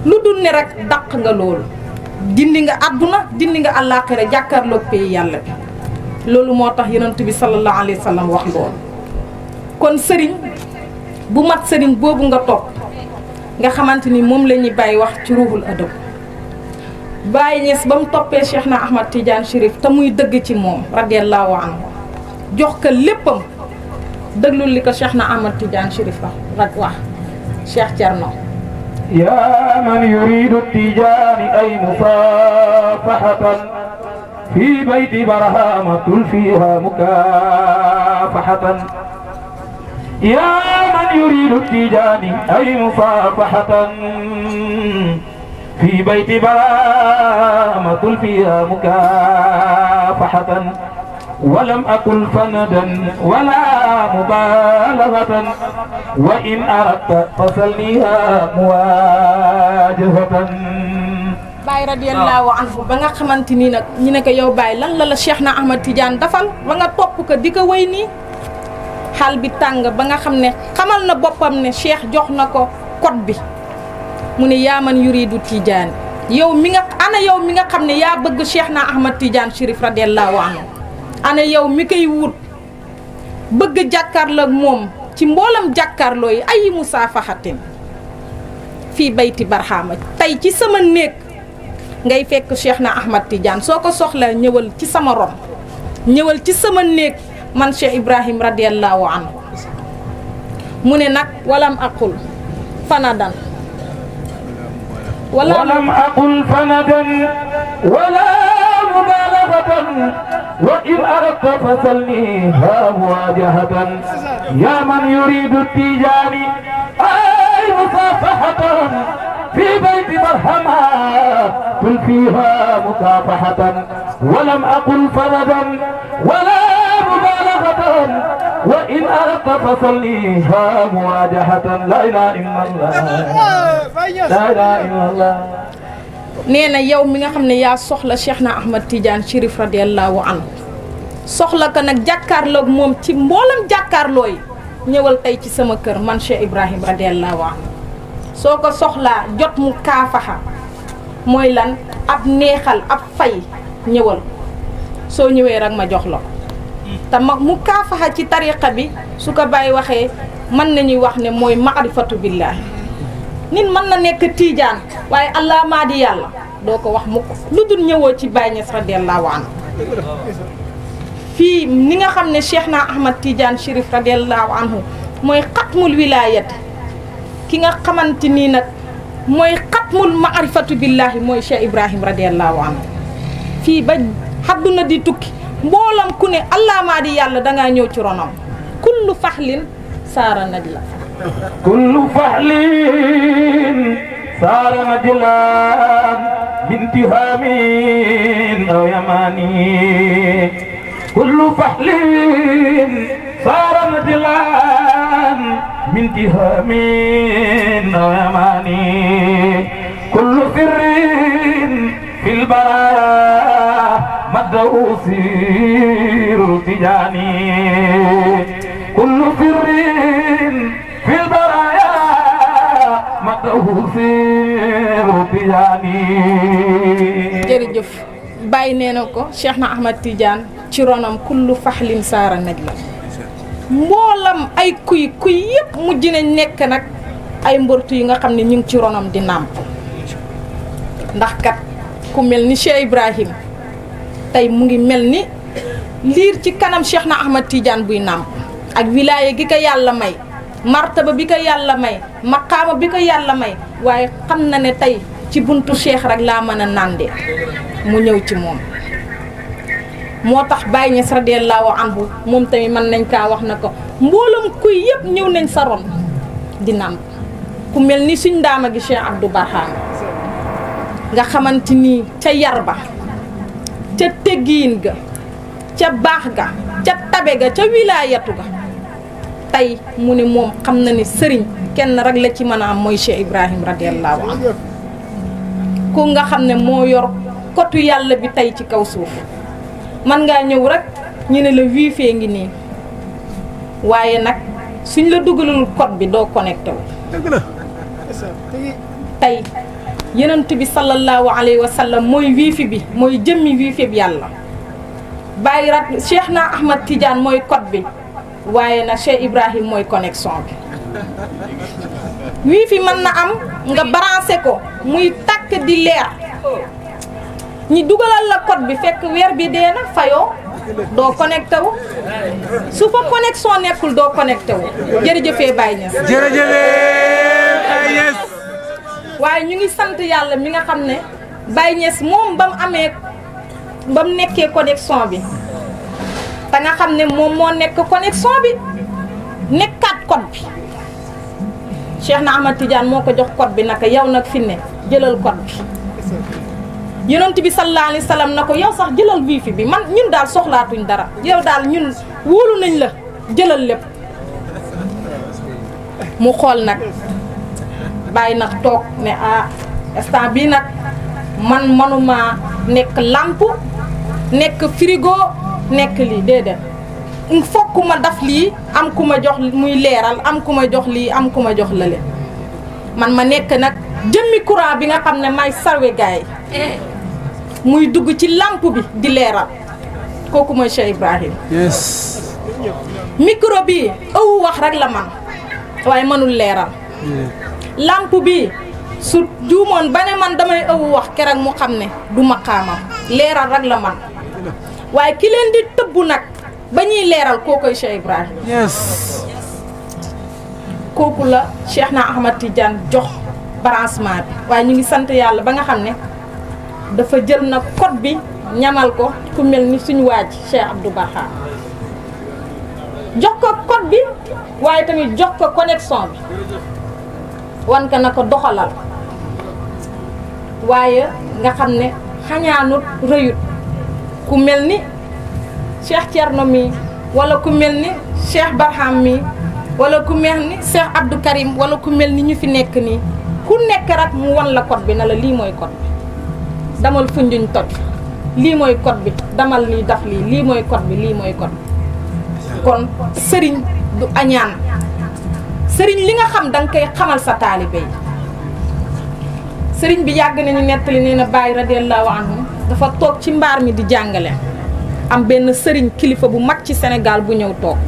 lu dul ne rek dàq nga loolu dindi nga àdduna dindi nga àllaaxira jàkkaarloog pays yàlla bi loolu moo tax yonent bi sallallahu alayhi wa sallam wax loolu kon sëriñ bu mat sëriñ boobu nga topp nga xamante ni moom la ñuy bàyyi wax ci ruuxul adab Baye Niass ba mu toppee Cheikh na Ahmad Tidiane Chérif te muy dëgg ci moom radiyallahu anhu jox ko léppam déglul li ko Cheikh na Ahmad Tidiane Chérif wax Cheikh Thierno. يا من يريد التجار أي مصافحة في بيت برهامة فيها مكافحة يا من يريد التجار أي مصافحة في بيت برهامة فيها مكافحة ولم أكن فندا ولا مبالغة وإن أردت فصلنيها مواجهة Baye radiyallahu anhu ba nga xamante ni nag ñu ne ko yow Baye lan la Cheikh na Ahmad Tidiane dafal ba nga topp ko di ko wéy nii xal bi tàng ba nga xam ne xamal na boppam ne Cheikh jox na ko code bi mu ne yaa man yuridu Tidiane yow mi nga xam ne yaa bëgg Cheikh na Ahmad Tidiane Chérif radiyallahu anhu ana yow mi koy wut bëgg jàkkaarloo ak moom ci mboolam jàkkaarloo yi ay musaafaxatin fii bayti barxaama tey ci sama néeg ngay fekk Cheikh na Ahmad Tidiane soo ko soxla ñëwal ci sama ron ñëwal ci sama néeg man Cheikh Ibrahim radiyallahu anhu mu ne nag walam aqul fanadan ولم أقل فندا ولا مبالغة وإن أردت فسلنيها مواجهة يا من يريد التيجان أي مصافحة في بيت مرحمة قل فيها مكافحة ولم أقل فندا ولا مبالغة وإن أردت فصليها مواجهة لا إله إلا الله لا إله إلا الله nee na yow mi nga xam ne yaa soxla Cheikh na Ahmad Tidiane Chérif radiyallahu anhu soxla ko nag jàkkaarloog moom ci mboolam jàkkaarloo yi ñëwal tey ci sama kër man Cheikh Ibrahim radiyallahu anhu soo ko soxlaa jot mu kaafaxa mooy lan ab neexal ab fay ñëwal soo ñëwee rek ma jox la ko te mu kaafaxa ci tariqa bi su ko bàyyi waxee mën nañuy wax ne mooy maarifatu billaahi nit mën na nekk tiijaan waaye allah maa di yàlla doo ko wax mukk lu dul ñëwoo ci Baye Niass radiyallahu anhu fii ni nga xam ne Cheikh na Ahmad Tidiane Chérif radiyallahu anhu mooy xatmul wilaayat ki nga xamante nii nag mooy xatmul maarifatu billaahi mooy Cheikh Ibrahim radiyallahu anhu fii ba xadduna di tukki mboolam ku ne allah maa di yàlla dangaa ñëw ci ronam kullu faxlin saara naj la كل فحل صار مجلان من تهام أو يماني كل فحل صار مجلان من تهام أو يماني كل سر في البرايا مده سير تجاني كل سر في البرايا مده سير تجاني jërëjëf bàyyi nee na ko Cheikh na Ahmad Tidiane ci ronam kullu faxlin saara naj la mboolam ay kuy yëpp mujj nañ nekk nag ay mbortu yi nga xam ne ñu ngi ci ronam di nàmp ndax kat ku mel ni Cheikh Ibrahim tey mu ngi mel ni liir ci kanam Cheikh na Ahmad Tidiane buy nàmp ak wilaaya gi ko yàlla may martaba bi ko yàlla may maqaama bi ko yàlla may waaye xam na ne tey ci buntu Cheikh rek laa mën a nàndee mu ñëw ci moom moo tax Baye Niass radiyallahu anhu moom tamit mën nañ kaa wax na ko mboolam kuy yëpp ñëw nañ sa ron di nàmp ku mel ni suñ ndaama gi Cheikh Abdou Barham nga xamante ni ca yar ba ca teggiin ga ca baax ga ca tabe ga ca wilaayatu ga tey mu ne moom xam na ni sëriñ kenn rek la ci mën a am mooy Cheikh Ibrahim radiyallahu anhu ku nga xam ne moo yor kotu yàlla bi tey ci kaw suuf man ngaa ñëw rek ñu ne la wifi ngi nii waaye nag suñ la dugalul code bi doo connecté wu tey yonent bi sallallahu alayhi wa sallam mooy wifi bi mooy jëmmi wifi bi yàlla bàyyi rat Cheikh na Ahmad Tidiane mooy code bi waaye nag Cheikh Ibrahim mooy connexion bi wifi mën na am nga branché ko muy takk di leer ñi dugalal la code bi fekk weer bi dee na fayoo doo connecté wu su fa connexion nekkul doo connecté wu jërëjëfee Baye Niass jërëjëfee Baye Niass waaye ñu ngi sant yàlla mi nga xam ne Baye Niass moom ba mu nekkee connexion bi te nga xam ne moom moo nekk connexion bi nekkaat code bi Cheikh na Ahmad Tidiane moo ko jox code bi naka yow nag fi ne jëlal code bi yonent bi sallallahu alayhi wa sallam na ko yow sax jëlal wifi bi man ñun daal soxlaatuñ dara yow daal ñun wóolu nañ la jëlal lépp mu xool nag bàyyi nag toog ne ah instant bii nag man manuma nekk lampe nekk frigo nekk lii déedéet il faut que ma daf lii am ku ma jox muy leeral am ku ma jox lii am ku ma jox lële man ma nekk nag jëmmi courant bi nga xam ne may sarwe gaay muy dugg ci lampe bi di leeral kooku mooy Cheikh Ibrahim. yes. micro bi ëw wax rek la man waaye mënul leeral. lampe bi su juumoon ba ne man damay ëw wax keroog mu xam ne du maqaamam leeral rek la man waaye ki leen di tëbbu nag ba ñuy leeral kookoy Cheikh Ibrahima. Yes. kooku la Cheikh na Ahmad Tidiane jox branchement bi waaye ñu ngi sant yàlla ba nga xam ne dafa jël na code bi ñamal ko ku mel ni suñu waaj Cheikh Abdou Barham jox ko code bi waaye tamit jox ko connexion bi wan ka na ko doxalal waaye nga xam ne xañaanut rëyut ku mel ni Cheikh Thierno mi wala ku mel ni Cheikh Barham mi wala ku mel ni Cheikh Abdou Karim wala ku mel ni ñu fi nekk nii ku nekk rek mu wan la code bi na la lii mooy code bi damal funjuñ toj lii mooy code bi damal lii daf lii mooy code bi lii mooy code bi kon sëriñ du añaan sëriñ li nga xam danga koy xamal sa taalibe yi sëriñ bi yàgg nañu nettali nee na Baye radiyallahu anhu dafa toog ci mbaar mi di jàngale am benn sëriñ kilifa bu mag ci Sénégal bu ñëw toog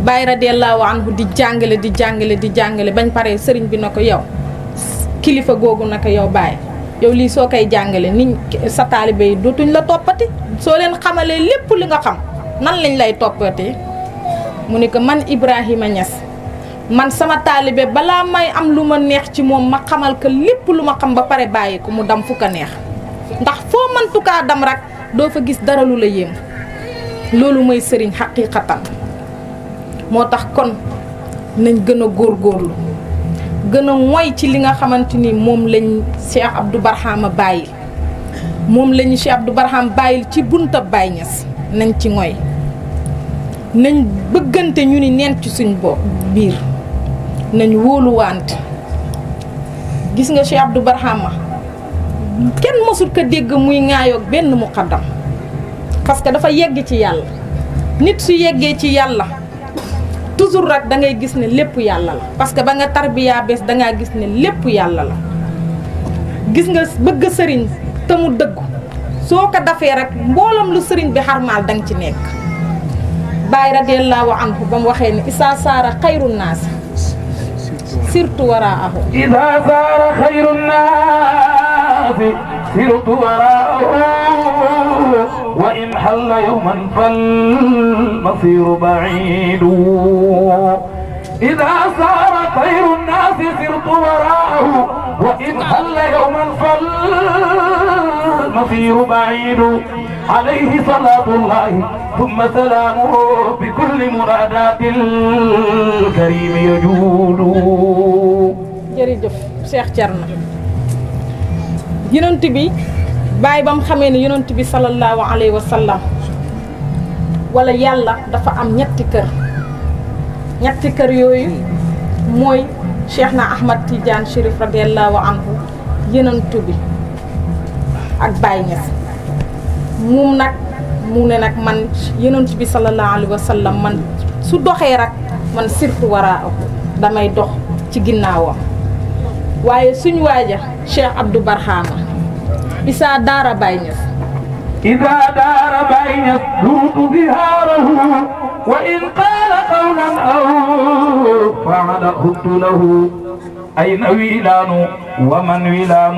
Baye radiyallahu anhu di jàngale bañ pare sëriñ bi na ko yow kilifa googu na ko yow Baye yow lii soo koy jàngale nit sa taalibe yi dootuñ la toppati soo leen xamalee lépp li nga xam nan lañ lay toppatee mu ne ko man Ibrahima Niass man sama taalibe balaa may am lu ma neex ci moom ma xamal ko lépp lu ma xam ba pare bàyyi ko mu dam fu ko neex ndax foo mëntukaa dam rek doo fa gis dara lu la yéem loolu mooy sëriñ xaqiiqatan moo tax kon nañ gën a góorgóorlu gën a moy ci li nga xamante ni moom lañ Cheikh Abdou Barham bàyyil moom lañu Cheikh Abdou Barham bàyyil ci bunta Baye Niass nañ ci ngoy nañ bëggante ñu ni neen ci suñ bopp biir nañ wóoluwante gis nga Cheikh Abdou Barham kenn mësul ko dégg muy ŋaayoog benn muqaddam parce que dafa yegg ci yàlla nit su yeggee ci yàlla toujours rek da ngay gis ne lépp yàlla la parce que ba nga tarbiyaa bees dangaa gis ne lépp yàlla la gis nga bëgg sëriñ te mu dëggu soo ko dafee rek mboolam lu sëriñ bi xarmaal danga ci nekk Baye radiyallahu anhu ba mu waxee ne isaa saara xayru naasi surtout waraahu isaa saara xayru naasi surtout waraahu wa in xalla yawman fal masiiru ba'iidu isaa saara xayru naasi surtout waraahu wa in xalla yawman fal masiiru ba'iidu alayhi salaatullahi ثم سلامه بكل مرادات الكريم يجود jërëjëf Cheikh Thierno yonent bi Baye ba mu xamee ne yonent bi sallallahu alayhi wa sallam wala yàlla dafa am ñetti kër yooyu mooy Cheikh na Ahmad Tidiane Chérif radiyallahu anhu yonent bi ak Baye Niass moom nag mu ne nag man yonent bi sallallahu alayhi wa sallam man su doxee rek man surtout waraa damay dox ci ginnaawam waaye suñu waaja Cheikh Abdou Barham isaa daara Baye Niass إذا دار بين السوق ظهاره وإن قال قولا أو فعل خدت له أين ويلان ومن ويلان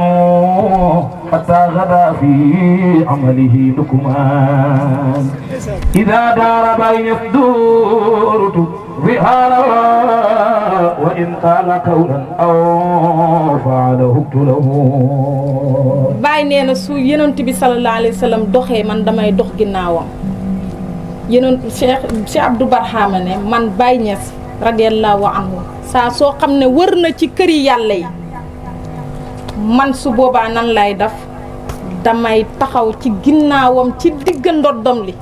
حتى غدا في عمله لكمان إذا دار بين الدور ظهاره وإن قال قولا أو فعل خدت له Baye nee na su yonent bi sallallahu alayhi wa sallam doxee man damay dox ginnaawam yonent Cheikh Abdou Barham ne man Baye Niass radiyallahu anhu saa soo xam ne wër na ci këri yàlla yi man su boobaa nan lay def damay taxaw ci ginnaawam ci digg ndoddam li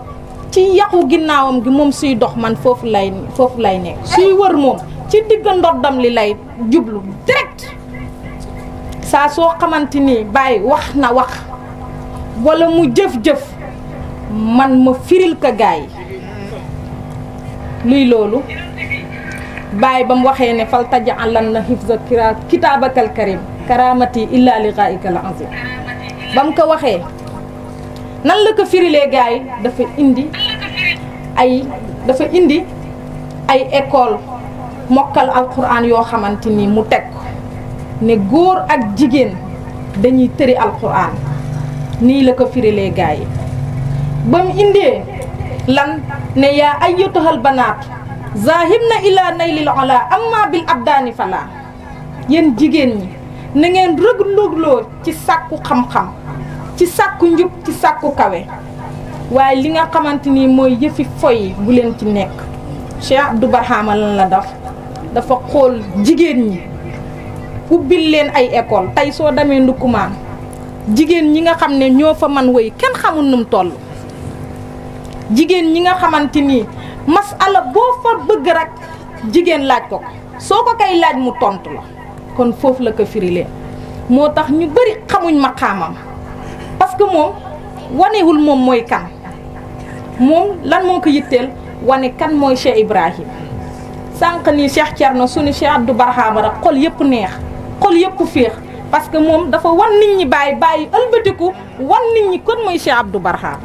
ci yàqu ginnaawam gi moom suy dox man foofu lay nekk suy wër moom ci digg ndoddam li lay jublu direct saa soo xamante ni Baye wax na wax wala mu jëf-jëf man ma firil ka gaay luy loolu Baye ba mu waxee ne fal taj'alanna hifza kitaabakal karim karamati illa liqaa'ikal azim ba mu ko waxee nan la ko firilee gaay dafa indi ay école mokkal alquran yoo xamante ni mu teg ko ne góor ak jigéen dañuy tëri alquran nii la ko firilee gaa yi ba mu indee lan ne yaa ayyatuhal banaat zahibna ila naylil ola amma bil abdaani fala yéen jigéen ñi na ngeen rëg-rëgloo ci sàkku xam-xam ci sàkku njub ci sàkku kawe waaye li nga xamante ni mooy yëfi foy bu leen ci nekk Cheikh Abdou Barhama lan la dafa xool jigéen ñi ubbil leen ay école tey soo demee ndukkumaan jigéen ñi nga xam ne ñoo fa man woy kenn xamul num toll jigéen ñi nga xamante ni masala boo fa bëgg rek jigéen laaj ko soo ko kay laaj mu tontu la kon foofu la ko firilee moo tax ñu bari xamuñ maqaamam parce que moom wanewul moom mooy kan moom lan moo ko yitteel wane kan mooy Cheikh Ibrahim sànq nii Cheikh Thierno suñu Cheikh Abdou Barhama rek xol yëpp neex xol yëpp féex parce que moom dafa wan nit ñi bàyyi ëlbatiku wan nit ñi kon mooy Cheikh Abdou Barhama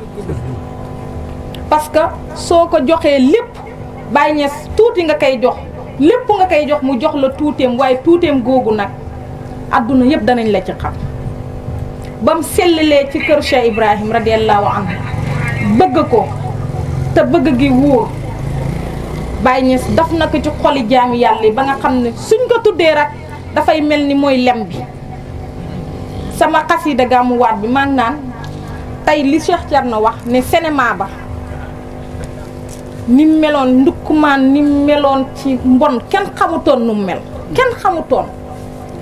parce que soo ko joxee lépp Baye Niass tuuti nga koy jox lépp nga koy jox mu jox la tuuteem waaye tuuteem googu nag adduna yëpp danañ la ci xam ba mu sellalee ci kër Cheikh Ibrahim radiyallahu anhu bëgg ko te bëgg gi wóor Baye Niass daf na ko ci xoli jaami yàlla yi ba nga xam ne suñ ko tuddee rek dafay mel ni mooy lem bi sama xasida gàmmu waat bi maa ngi naan tey li Cheikh Thierno wax ne cinéma ba ni meloon ndukkumaan ni meloon ci mbon kenn xamutoon nu mel kenn xamutoon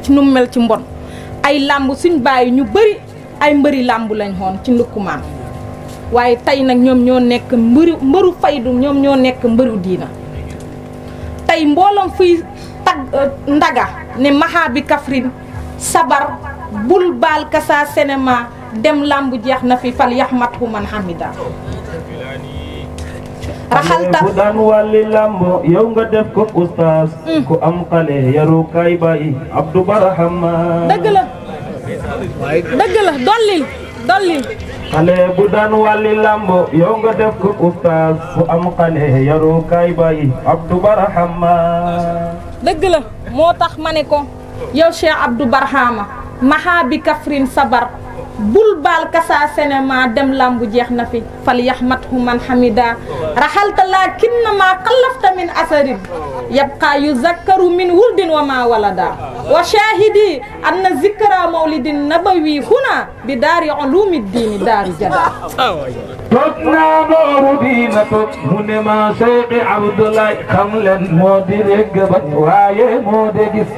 ci nu mel ci mbon ay làmb suñ bàyyi ñu bëri ay mbëri làmb lañ xoon ci ndukkumaan waaye tey nag ñoom ñoo nekk mbëru faydu ñoom ñoo nekk mbëru diina tey mbooloom fuy tag ndaga ne maha bi Kaffrine sabar bul baal kasa cinéma dem làmb jeex na fi fal yaxmatu man hamida raxalta bu daan wàlli lambo yow nga def ko oustaz ku am xale yaru kay bàyyi Abdou Barhama dëgg la dollil xale bu daan wàlli lambo yow nga def ko oustaz ku am xale yaru kay bàyyi Abdou Barhama dëgg la moo tax ma ne ko yow Cheikh Abdou Barhama maha bi Kaffrine sabar bul baal kasa cinéma dem lambu jeex na fi fal yaxmathu man hamida raxalta lakinna ma xallafta min asarin yabqa yuzakkaru min wuldin wa ma walada wa shahidi anna zikra mawlidin nabawi huna bi daari ulumi diini daari jada toog naa nooru diina toog mu ne ma Cheikh Abdoulaye xam leen moo di régg ba waaye moo de gis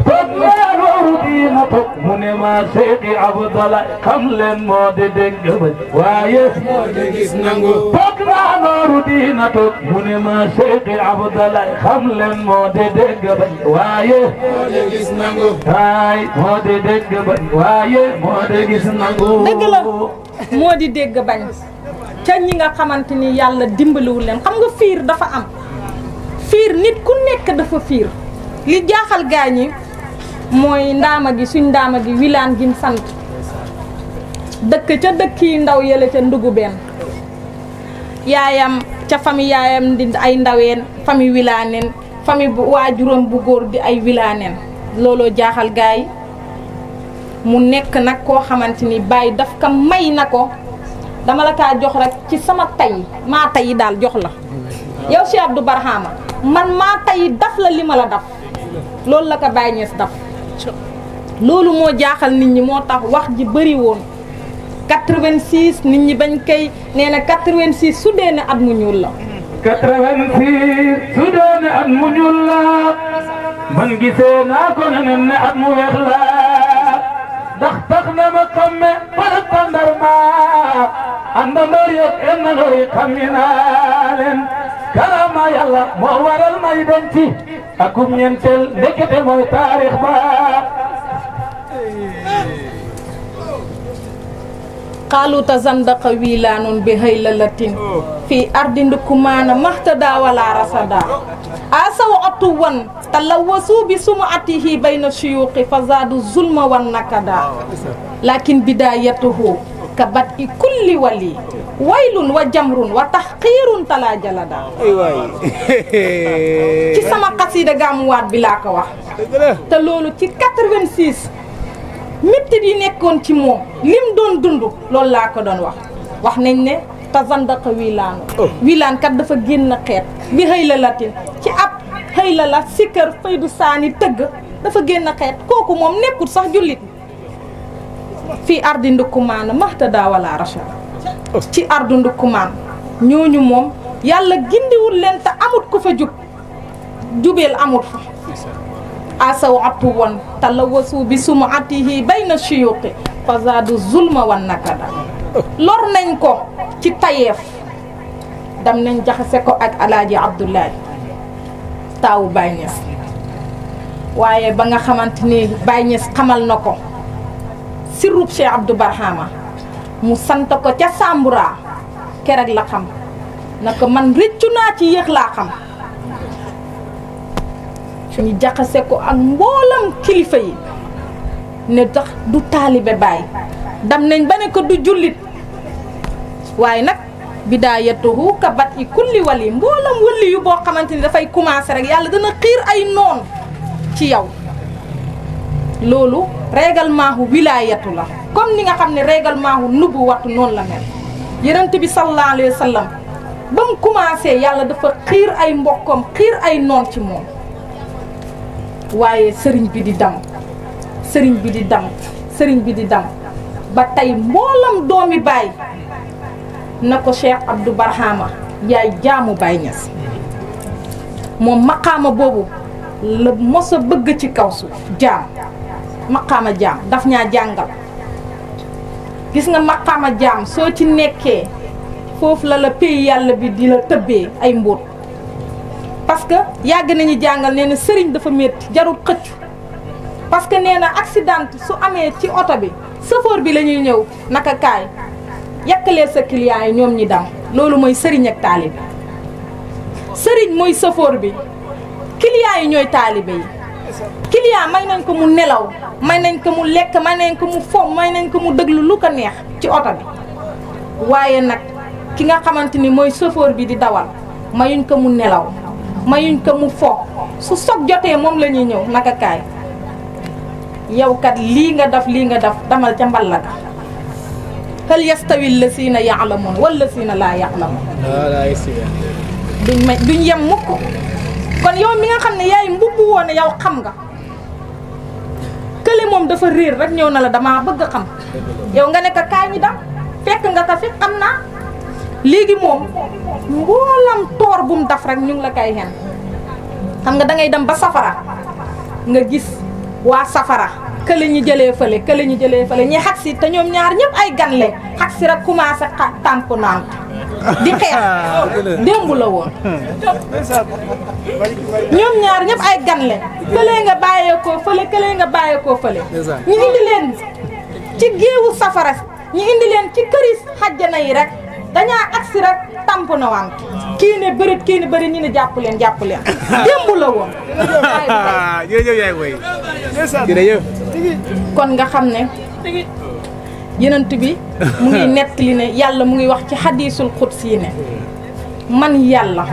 toog naa nooru diina toog mu ne ma Cheikh Abdoulaye xam leen moo de dégg ba waaye moo de gis nangu toog naa nooru diina toog mu ne ma Cheikh Abdoulaye xam leen moo de dégg ba waaye moo de gis nangu ay moo de dégg ba waaye moo de gis nangu dëgg la moo di dégg bañ ca ñi nga xamante ni yàlla dimbaliwul leen xam nga fiir dafa am fiir nit ku nekk dafa fiir li jaaxal gaañi mooy ndaama gi suñ ndaama gi wilaan gi sant dëkk ca dëkk yi ndaw yële ca ndugu benn yaayam ca famille yaayam di ay ndaween famille wilaaneen famille bu waajuram bu góor di ay wilaaneen looloo jaaxal gaay mu nekk nag koo xamante ni bàyyi daf ka may na ko dama la kaa jox rek ci sama tay maa tay daal jox la yow Cheikh Abdou Barhama man maa tay daf la li ma la daf loolu la ko Baye Niass daf loolu moo jaaxal nit ñi moo tax wax ji bëri woon 86 nit ñi bañ koy nee na 86 su dee ne at mu ñuul la 86 su dee ne at mu ñuul la man gisee naa ko neneen ne at mu weex la ndax tax na ma xamme farak tàndarma àndandoor yeeg ennandoor yi xammi naa leen karama yàlla moo waral may denc akum ñeenteel ndekete mooy taarix ba qaalu tazandaqa wiilaanun bi haylalatin fi ardi ndukumaana mahtada wala rasada asaw atuwan talawasu bi sumuatihi bayna shuyuqi fa zaadu zulma wan nakada lakin bidayatuhu ka bat i kulli wali waylun wa jamrun wa tahqiirun talaa jalada ay waay ci sama xasida gàmmuwaat bi laa ko wax te loolu ci 86 mettit yi nekkoon ci moom lim doon dund loolu laa ko doon wax nañ ne tazandaqa wilaanu wilaan kat dafa génn xeet bi xëy la latin ci ab xëy la sikkër faydu saani tëgg dafa génn xeet kooku moom nekkul sax jullit fii ardi ndukkumaan mahtada wala rachad ci ardu ndukkumaan ñooñu moom yàlla gindiwul leen te amut ku fa jubeel amut fa asaw attu woon te la wasu bi sumatihi bayna shuyuqi fazadu zulma wan nakada lor nañ ko ci tayeef dam nañ jaxase ko ak alaaji Abdoulaye taawu Baye Niass waaye ba nga xamante ni Baye Niass xamal na ko sirrub Cheikh Abdou Barhama mu sant ko ca Sambura keroog la xam na ko man rëccu naa ci yéex laa xam ñu jaxase ko ak mboolam kilifa yi ne tax du taalibe Baye dam nañ ba ne ko du jullit waaye nag bidaayatuhu ka bat i kulli wali mboolam wali yu boo xamante ni dafay commencé rek yàlla dana xiir ay noon ci yow loolu règlement hu wilaayatu la comme ni nga xam ne règlement hu nubu watu noonu la mel yonent bi sallallahu alayhi wa sallam ba mu commencé yàlla dafa xiir ay mbokkam xiir ay noon ci moom waaye sëriñ bi di dam sëriñ bi di dam sëriñ bi di dam ba tey mboolam doomi Baay na ko Cheikh Abdou Barhama yaay jaamu Baye Niass moom maqaama boobu la mos a bëgg ci kaw suuf jaam maqaama jaam daf ñaa jàngal gis nga maqaama jaam soo ci nekkee foofu la pays yàlla bi di la tëbbee ay mbóot parce que yàgg nañu jàngal nee na sëriñ dafa métti jarul xëccu parce que nee na accident su amee ci oto bi chauffeur bi la ñuy ñëw naka kaay yàkkalee sa client yi ñoom ñi dam loolu mooy sëriñ ak taalibe sëriñ mooy chauffeur bi client yi ñooy taalibe yi client may nañ ko mu nelaw may nañ ko mu lekk may nañ ko mu fo may nañ ko mu déglu lu ko neex ci oto bi waaye nag ki nga xamante ni mooy chauffeur bi di dawal mayuñ ko mu nelaw mayuñ ko mu fo su soog jotee moom la ñuy ñëw naka kaay yow kat lii nga def damal ca mballa ga hal yastawi llazina ya'lamun wal lazina laa ya'lamun duñ yem mukk kon yow mi nga xam ne yaay mbubbu woon yow xam nga kële moom dafa réer rek ñëw na la damaa bëgg a xam yow nga nekk kaay ñi dam fekk nga ko fi xam naa léegi moom mboolam toor bu mu daf rek ñu ngi la kay xen xam nga da ngay dem ba safara nga gis waa safara kële ñu jëlee fële ñi xag si te ñoom ñaar ñëpp ay gan le xag si rek commencé tàmp naan di xeex démb la woon ñoom ñaar ñëpp ay gan le kële nga bàyyeekoo fële ñu indi leen ci géewu safara ñu indi leen ci këris xajjana yi rek dañaa agsi rek tamp na want kii ne bërit ñu ne jàpp leen démb la woon jërëjëf yaay woy jërëjëf kon nga xam ne yenent bi mu ngi nettali ne yàlla mu ngi wax ci xadiisul xudsi ne man yàlla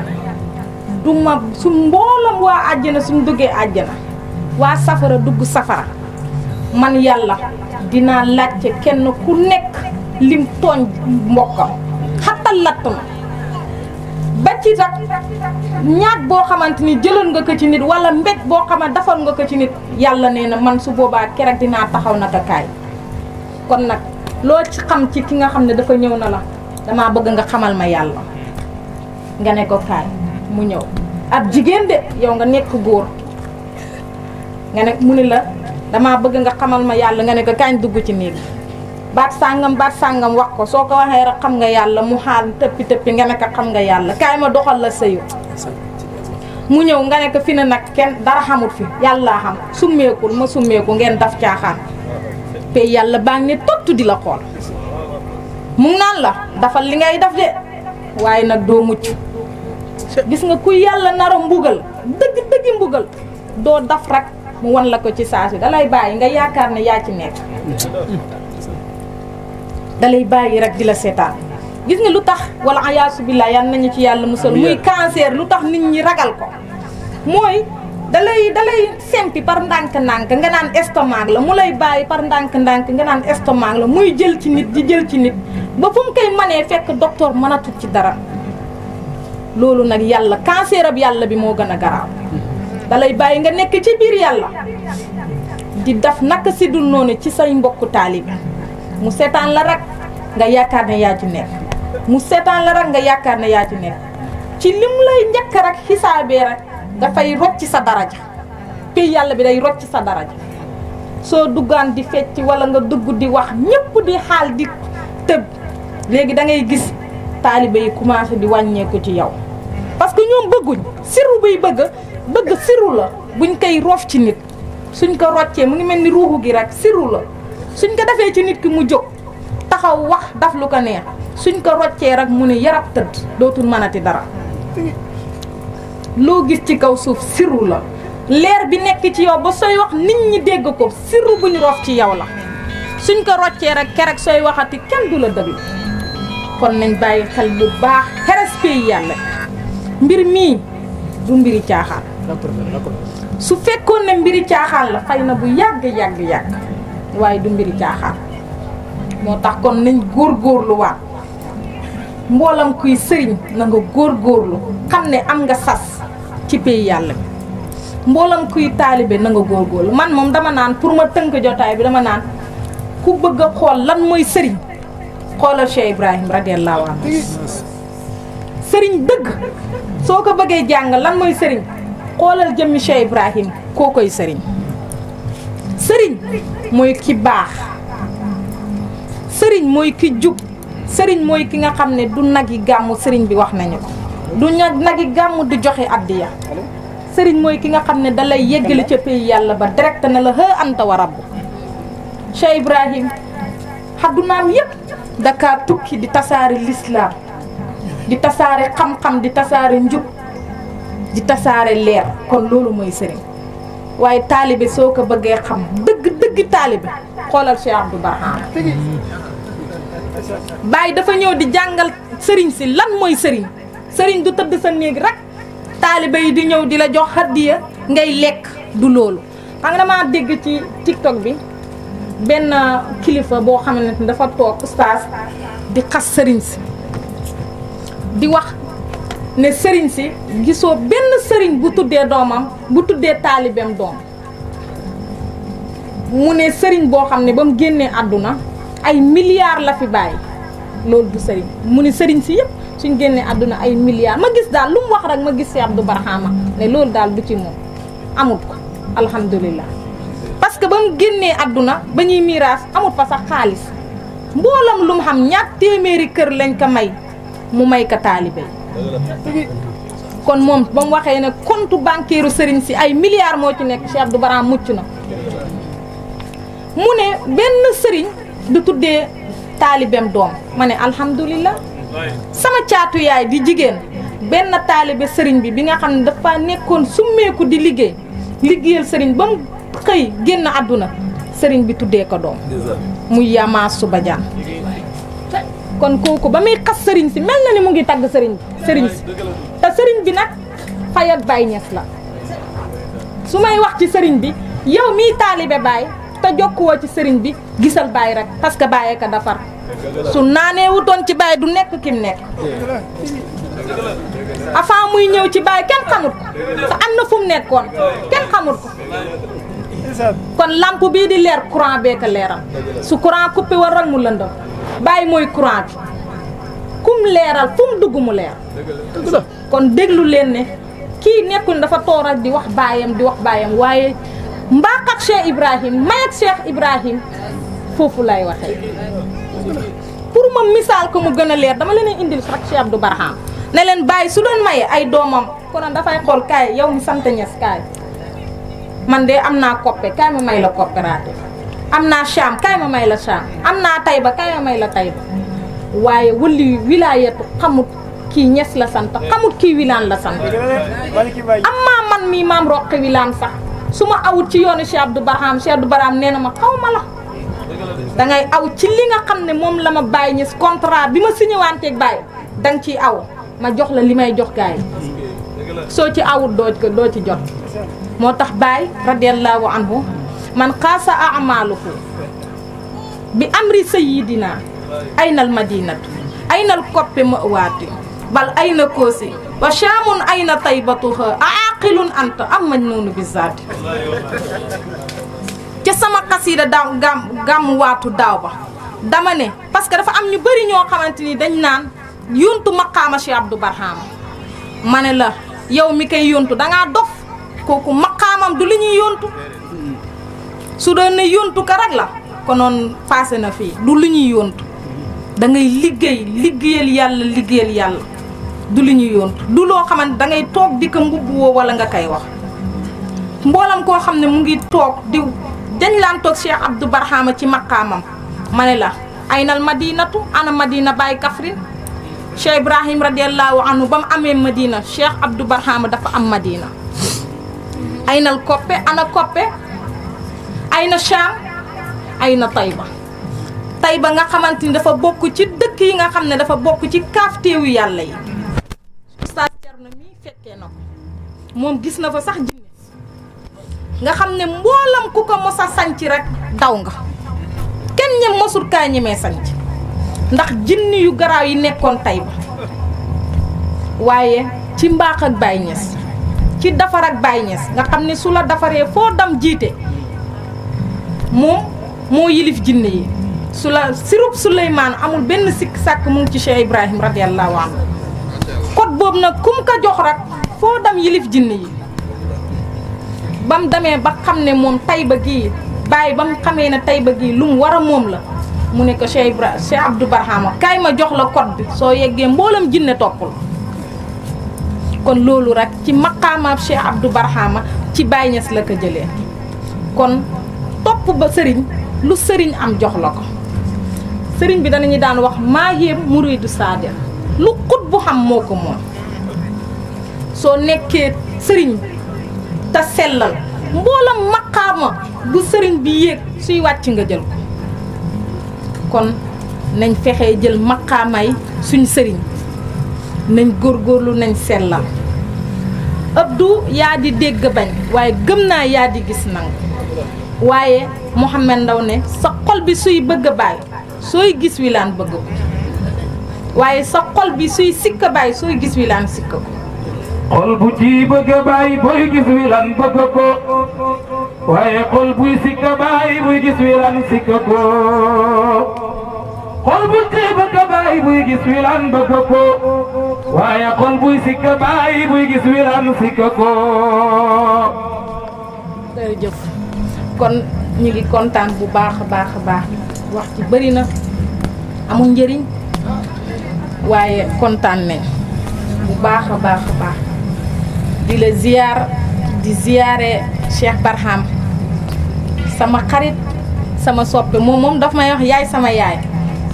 du ma su mboolam waa àjjana suñ duggee àjjana waa safara dugg safara man yàlla dinaa laajte kenn ku nekk lim tooñ mbokkam xattal latt ma ba ci sax ñaag boo xamante ni jëloon nga ko ci nit wala mbéj boo xamante defoon nga ko ci nit yàlla nee na man su boobaa keroog dinaa taxaw naka kaay kon nag loo ci xam ci ki nga xam ne dafa ñëw na la damaa bëgg nga xamal ma yàlla nga ne ko kaay mu ñëw ab jigéen de yow nga nekk góor nga ne mu ne la damaa bëgg nga xamal ma yàlla nga ne ko kañ dugg ci néeg baat sàngam wax ko soo ko waxee rek xam nga yàlla mu xaal tëppi nga ne ko xam nga yàlla kaay ma doxal la sëyu mu ñëw nga ne ko fi ne nag kenn dara xamut fi yàllaa xam summeekul ma summeeku ngeen daf caaxaan te yàlla baa ngi ne tott di la xool mu ngi naan la dafal li ngay def de waaye nag doo mucc gis nga ku yàlla nar a mbugal dëgg mbugal doo daf rek mu wan la ko ci saa si dalay bàyyi nga yaakaar ne yaa ci nekk dalay bàyyi rek di la seetaan gis nga lu tax wala ayaasu billah yal nañu ci yàlla musal muy cancer lu tax nit ñi ragal ko mooy dalay sempi par ndànk-ndànk nga naan estomac la mu lay bàyyi par ndànk-ndànk nga naan estomac la muy jël ci nit di jël ci nit ba fu mu koy manee fekk docteur mënatul ci dara loolu nag yàlla cancer ab yàlla bi moo gën a garaaw dalay bàyyi nga nekk ci biir yàlla di def naka si dul noonu ci say mbokku taalibe mu seetaan la rek nga yaakaar ne yaa ci nekk mu seetaan la rek nga yaakaar ne yaa ci nekk ci lim lay njëkk rek xisaabee rek dafay rocc sa daraja pay yàlla bi day rocc sa daraja soo duggaan di fecc wala nga dugg di wax ñëpp di xaal di tëb léegi da ngay gis taalibe yi commencé di wàññeeku ci yow parce que ñoom bëgguñ siru bay bëgg siru la buñ koy roof ci nit suñ ko roccee mu ngi mel ni ruuxu gi rek siru la suñ ko defee ci nit ki mu jóg taxaw wax daf lu ko neex suñ ko roccee rek mu ne yarab tëdd dootul mënati dara loo gis ci kaw suuf siru la leer bi nekk ci yow ba sooy wax nit ñi dégg ko siru bu ñu roof ci yow la suñ ko roccee rek kerek sooy waxati kenn du la déglu kon nañ bàyyi xel bu baax respect yàlla mbir mii du mbiri caaxaan su fekkoon ne mbiri caaxaan la fay na bu yàgg waaye du mbiri caaxaan moo tax kon nañ góorgóorluwaat mboolam kuy sëriñ na nga góorgóorlu xam ne am nga sas ci pay yàlla bi mboolam kuy taalibe na nga góorgóorlu man moom dama naan pour ma tënk jotaay bi dama naan ku bëgg a xool lan mooy sëriñ xoolal Cheikh Ibrahim radiyallahu anhu sëriñ dëgg soo ko bëggee jàng lan mooy sëriñ xoolal jëmmi Cheikh Ibrahim koo koy sëriñ sëriñ mooy ki baax sëriñ mooy ki jub sëriñ mooy ki nga xam ne du nag yi gàmmu sëriñ bi wax nañu ko du nag yi gàmmu du joxe addiya sëriñ mooy ki nga xam ne dalay yeggale ca pay yàlla ba direct na la ha anta wa rabbu Cheikh Ibrahim xaddunaam yépp Dakar tukki di tasaare lislaam di tasaare xam-xam di tasaare njub di tasaare leer kon loolu mooy sëriñ waaye taalibe soo ko bëggee xam dëgg taalibe xoolal Cheikh Abdou Barham Baye dafa ñëw di jàngal sëriñ si lan mooy sëriñ du tëdd sa néeg rek taalibe yi di ñëw di la jox hadiya ngay lekk du loolu xam nga damaa dégg ci TikTok bi benn kilifa boo xamante ne dafa toog oustaz di xas sëriñ si di wax ne sëriñ si gisoo benn sëriñ bu tuddee doomam bu tuddee taalibeem doom mu ne sëriñ boo xam ne ba mu génnee àdduna ay milliards la fi bàyyi loolu du sëriñ mu ne sëriñ si yëpp suñ génnee àdduna ay milliards ma gis daal lu mu wax rek ma gis si Abdou Barhama ne loolu daal du ci moom amut ko alhamdulilah parce que ba mu génnee àdduna ba ñuy miiraas amut fa sax xaalis mboolam lu mu xam ñaar téeméeri kër lañ ko may mu may ko taalibe yi kon moom ba mu waxee ne compte bancaire sëriñ si ay milliards moo ci nekk Cheikh Abdou Barham mucc na mu ne benn sëriñ du tuddee taalibeem doom ma ne alhamdulilah sama caatu yaay di jigéen benn taalibe sëriñ bi nga xam ne dafa nekkoon summeeku di liggéeyal sëriñ ba mu xëy génn àdduna sëriñ bi tuddee ko doom muy Yaama Suba Jaan kon kooku ba muy xas sëriñ si mel na ni mu ngi tagg sëriñ si te sëriñ bi nag fayat Baay Ñas la su may wax ci sëriñ bi yow mii taalibe Baay te jokkuwoo ci sëriñ bi gisal Baay rek parce que Baay ka defar su naanee wutoon ci Baay du nekk kim nekk avant muy ñëw ci Baay kenn xamut ko te am na fu mu nekkoon kenn xamut ko kon lampe bii di leer courant bee ko leeral su courant coupé war rek mu lëndëm Baay mooy courant bi kum leeral fu mu dugg mu leer kon déglu leen ne kii nekkul dafa toora di wax baayam waaye mbaax ak Cheikh Ibrahim may ak Cheikh Ibrahim foofu lay waxee pour ma misaal ko mu gën a leer dama leen indil rek Cheikh Abdou Barham ne leen Baay su doon maye ay doomam konoon dafay xool kaay yow mi sant Ñas kaay man de am naa koppe kaay ma may la coopérative am naa Cham kaay ma may la Cham am naa Tayba kaay ma may la Tayba waaye wëli wilaayatu xamut kii Ñas la sant xamut kii Wilaan la sant amma man mii maam Roqi Wilaan sax su ma awut ci yoonu Cheikh Abdou Barham nee na ma xaw ma la dangay aw ci li nga xam ne moom la ma Baye Niass contrat bi ma signé wanteeg Baye danga ciy aw ma jox la li may jox gaay soo ci awut doo ci jot moo tax Baye radiyallahu anhu man xaasa amaluhu bi amri sayyidina aynal madinatu aynal koppe mawaati bal ayna koosi wa shaamun ayna taybatuha aaqilun anta am majnuunu bi zaati ca sama xasiida daaw gàmmu waatu daaw ba dama ne parce que dafa am ñu bëri ñoo xamante ni dañ naan yuntu maqaama Cheikh Abdou Barhama ma ne la yow mi koy yuntu dangaa dof kooku maqaamam du li ñuy yuntu su doon ne yuntu ka rek la konoon passé na fii du li ñuy yuntu da ngay liggéeyal yàlla du li ñuy yontu du loo xamante da ngay toog di ko mbubb woo wala nga koy wax mboolam koo xam ne mu ngi toog di dañ laan toog Cheikh Abdou Barhama ci maqaamam ma ne la aynal madinatu ana madina Baye Kaffrine Cheikh Ibrahim radiyallahu anhu ba mu amee madina Cheikh Abdou Barhama dafa am madina aynal koppe ana koppe ayna Cham ayna Tayba nga xamante ni dafa bokk ci dëkk yi nga xam ne dafa bokk ci kaafteewu yàlla yi Oustaz Thierno mii fekkee na ko moom gis na fa sax jinne nga xam ne mboolam ku ko mos a sanc rek daw nga kenn ñem mosul kaa ñemee sanc ndax jinni yu garaaw yi nekkoon Tayba waaye ci mbaax ak Baye Niass ci defar ak Baye Niass nga xam ne su la defaree foo dam jiite moom moo yilif jinne yi su la sirub Souleymane amul benn sikk sàkk mu ngi ci Cheikh Ibrahim radiyallahu anhu code boobu nag kum ko jox rek foo dam yilif jinne yi ba mu demee ba xam ne moom Tayba gii Baye ba mu xamee ne Tayba gii lu mu war a moom la mu ne ko Cheikh Abdou Barhama kaay ma jox la code bi soo yeggee mboolam jinne toppul kon loolu rek ci maqaamaab Cheikh Abdou Barhama ci Baye Niass la ko jëlee kon topp ba sëriñ lu sëriñ am jox la ko sëriñ bi danañu daan wax maa yéem muridu saadir lu xut bu xam moo ko moom soo nekkee sëriñ te sellal mboolam maqaama bu sëriñ bi yéeg suy wàcc nga jël ko kon nañ fexee jël maqaamay suñ sëriñ nañ góorgóorlu nañ sellal Abdou yaa di dégg bañ waaye gëm naa yaa di gis nangu waaye Mouhamed Ndaw ne sa xol bi suy bëgg a Baay sooy gis Wilane bëgg ko waaye sa xol bi suy sikk Baay sooy gis Wilane sikk ko xol bu ci bëgg a Baay booy gis Wilane bëgg ko waaye xol buy sikk Baay buy gis Wilane sikk ko xol bu ci bëgg a Baay buy gis Wilane bëgg ko waaye xol buy sikk Baay buy gis Wilane sikk ko jërëjëf kon ñu ngi kontaan bu baax a baax wax ci bëri na amul njëriñ waaye kontaan nañ bu baax a baax di la di ziyaare Cheikh Barham sama xarit sama soppe moom daf may wax yaay sama yaay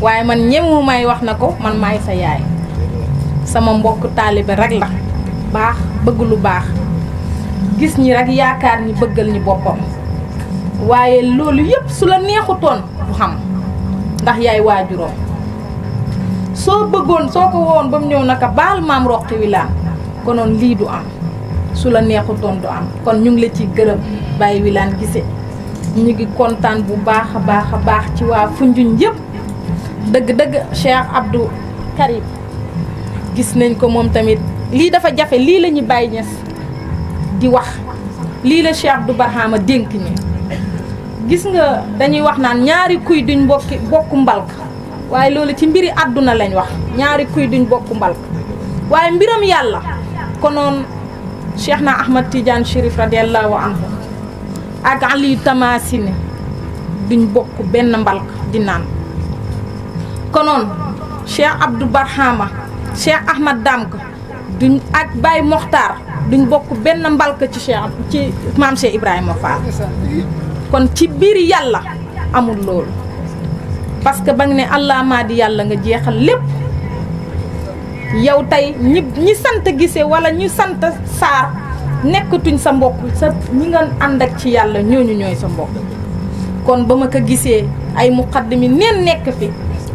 waaye man ñemu may wax na ko man maay sa yaay sama mbokk taalibe rek la baax bëgg lu baax gis ñi rek yaakaar ñi bëggal ñi boppam waaye loolu yëpp su la neexutoon du xam ndax yaay waajuroom soo bëggoon soo ko woon ba mu ñëw naka baal maam Roqi Wilane konoon lii du am su la neexutoon du am kon ñu ngi la ciy gërëm Baye Wilane Guissé ñu ngi kontaan bu baax a baax ci waa Foundiougne yëpp dëgg Cheikh Abdou Karim gis nañ ko moom tamit lii dafa jafe lii la ñu Baye Niass di wax lii la Cheikh Abdou Barhama dénk ñi gis nga dañuy wax naan ñaari kuy duñ bokku mbalk waaye loolu ci mbiri àdduna lañ wax ñaari kuy duñ bokku mbalk waaye mbiram yàlla konoon Cheikh na Ahmad Tidiane Chérif radiyallahu anhu ak Aliou Tamasine duñ bokk benn mbalk di naan konoon Cheikh Abdou Barhama Cheikh Ahmad Damk duñ ak Baye Mokhtar duñ bokk benn mbalk ci maam Cheikh Ibrahima Fall kon ci biir yàlla amul loolu parce que ba nga ne allah maa di yàlla nga jeexal lépp yow tey ñi sant Guissé wala ñu sant Sarr nekkatuñ sa mbokk sa ñi nga ànd ak ci yàlla ñooñu ñooy sa mbokk kon ba ma ko gisee ay muqaddimi neen nekk fi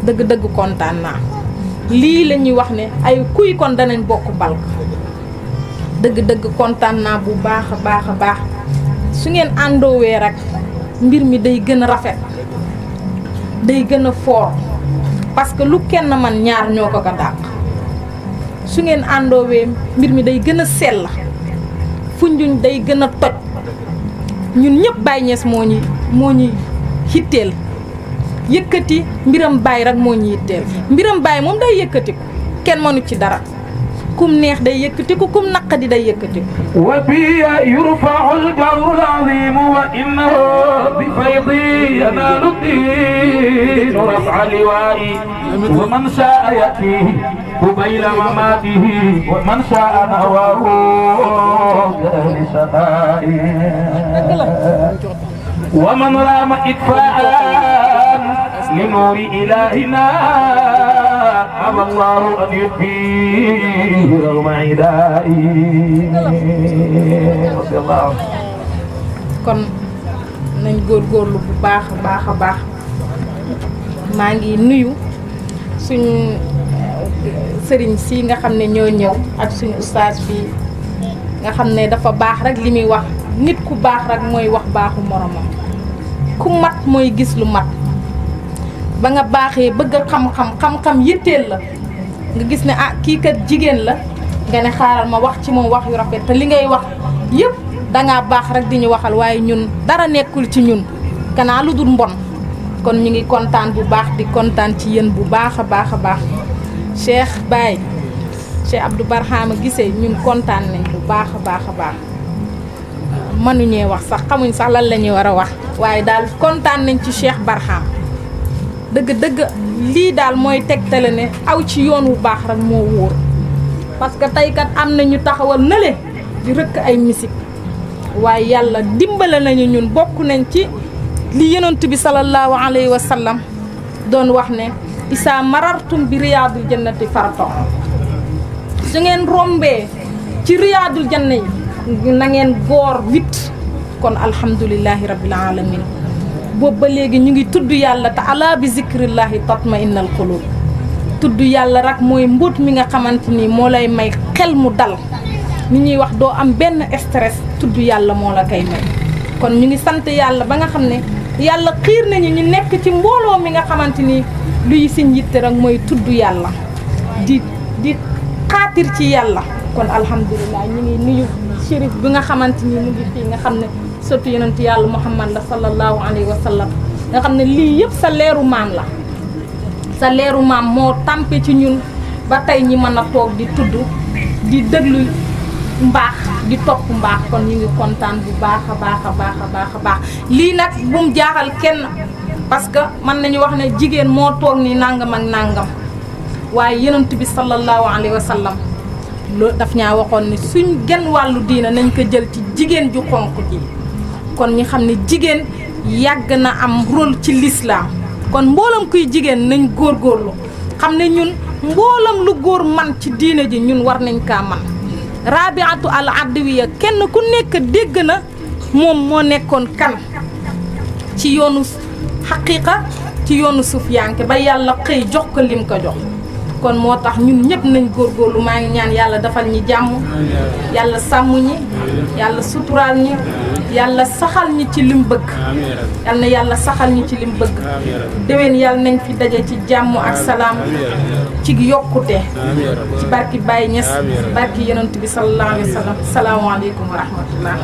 dëgg-dëgg kontaan naa lii la ñuy wax ne ay kuy kon danañ bokk balk dëgg-dëgg kontaan naa bu baax a baax a baax su ngeen àndoowee rek mbir mi day gën a rafet day gën a fort parce que lu kenn man ñaar ñoo ko dàq su ngeen àndoowee mbir mi day gën a sell Foundiougne day gën a toj ñun ñëpp Baye Niass moo ñuy hitteel yëkkati mbiram Baye rek moo ñu yitteel mbiram Baye moom day yëkkati ko kenn mënu ci dara kum neex day yëkkati ko kum naqadi day yëkkati ko wa bi yurfa'u al-jarru al-'azim wa innahu bi faydi yanalu din raf'a liwa'i wa man sha'a yatihi قبيل مماته ومن شاء نهواه لسمائه ومن رام إطفاء لنور إلهنا أبى الله أن يطفيه رغم عدائه رضي الله kon nañ góorgóorlu bu baax a baax a baax maa ngi nuyu suñ sëriñ si nga xam ne ñoo ñëw ak suñu ustaas bi nga xam ne dafa baax rek li muy wax nit ku baax rek mooy wax baaxu moromam ku mat mooy gis lu mat ba nga baaxee bëgg a xam-xam yitteel la nga gis ne ah kii kat jigéen la nga ne xaaral ma wax ci moom wax yu rafet te li ngay wax yëpp dangaa baax rek di ñu waxal waaye ñun dara nekkul ci ñun kanaa lu dul mbon kon ñu ngi kontaan bu baax di kontaan ci yéen bu baax a baax a baax Cheikh Baye Cheikh Abdou Barhama gisee ñun kontaan nañ bu baax a baax a baax mënuñee wax sax xamuñ sax lan la ñuy war a wax waaye daal kontaan nañ ci Cheikh Barham dëgg-dëgg lii daal mooy tegtale ne aw ci yoon wu baax rek moo wóor parce que tey kat am na ñu taxawal nële di rëkk ay misik waaye yàlla dimbale nañu ñun bokk nañ ci li yonent bi sallallahu alayhi wa sallam doon wax ne isa marartum bi riyaadul jannati farto su ngeen rombee ci riyaadul janna yi na ngeen góor wit kon alhamdulillahi rabbil alamin boobu ba léegi ñu ngi tudd yàlla te ala bi zikrillahi tatma innal qulub tudd yàlla rek mooy mbóot mi nga xamante ni moo lay may xel mu dal ni ñuy wax doo am benn stress tudd yàlla moo la koy may kon ñu ngi sant yàlla ba nga xam ne yàlla xiir nañu ñu nekk ci mbooloo mi nga xamante ni luy siñ yitte rek mooy tudd yàlla di xaatir ci yàlla kon alhamdulilah ñu ngi nuyu shérif bi nga xamante ni mu ngi fii nga xam ne surtout yonent yàlla muhammad la sallallahu alayhi wa sallam nga xam ne lii yëpp sa leeru maam la sa leeru maam moo tàmpe ci ñun ba tey ñi mën a toog di tudd di déglu mbaax di topp mbaax kon ñu ngi kontaan bu baax a baax a baax a baax a baax lii nag bu mu jaaxal kenn parce que mën nañu wax ne jigéen moo toog ni nangam ak nangam waaye yonent bi sallallahu alayhi wa sallam loolu daf ñaa waxoon ne suñ genn wàllu diina nañ ko jël ci jigéen ju xonq ji kon ñi xam ne jigéen yàgg na am rôle ci l'islam kon mboolam kuy jigéen nañ góorgóorlu xam ne ñun mboolam lu góor man ci diina ji ñun war nañ kaa man Rabiatu al Adawiya kenn ku nekk dégg na moom moo nekkoon kan ci yoonu xaqiiqa ci yoonu sufiyanke ba yàlla xëy jox ko lim ko jox kon moo tax ñun ñëpp nañ góorgóorlu maa ngi ñaan yàlla defal ñi jàmm yàlla sàmm ñi yàlla suturaal ñi yàlla saxal ñi ci lim bëgg yal na yàlla saxal ñi ci lim bëgg déwén yàlla nañ fi daje ci jàmm ak salaam ci yokkute ci barki Baye Niass barki yonent bi sallallahu alayhi wa sallam salaamaaleykum wa rahmatullah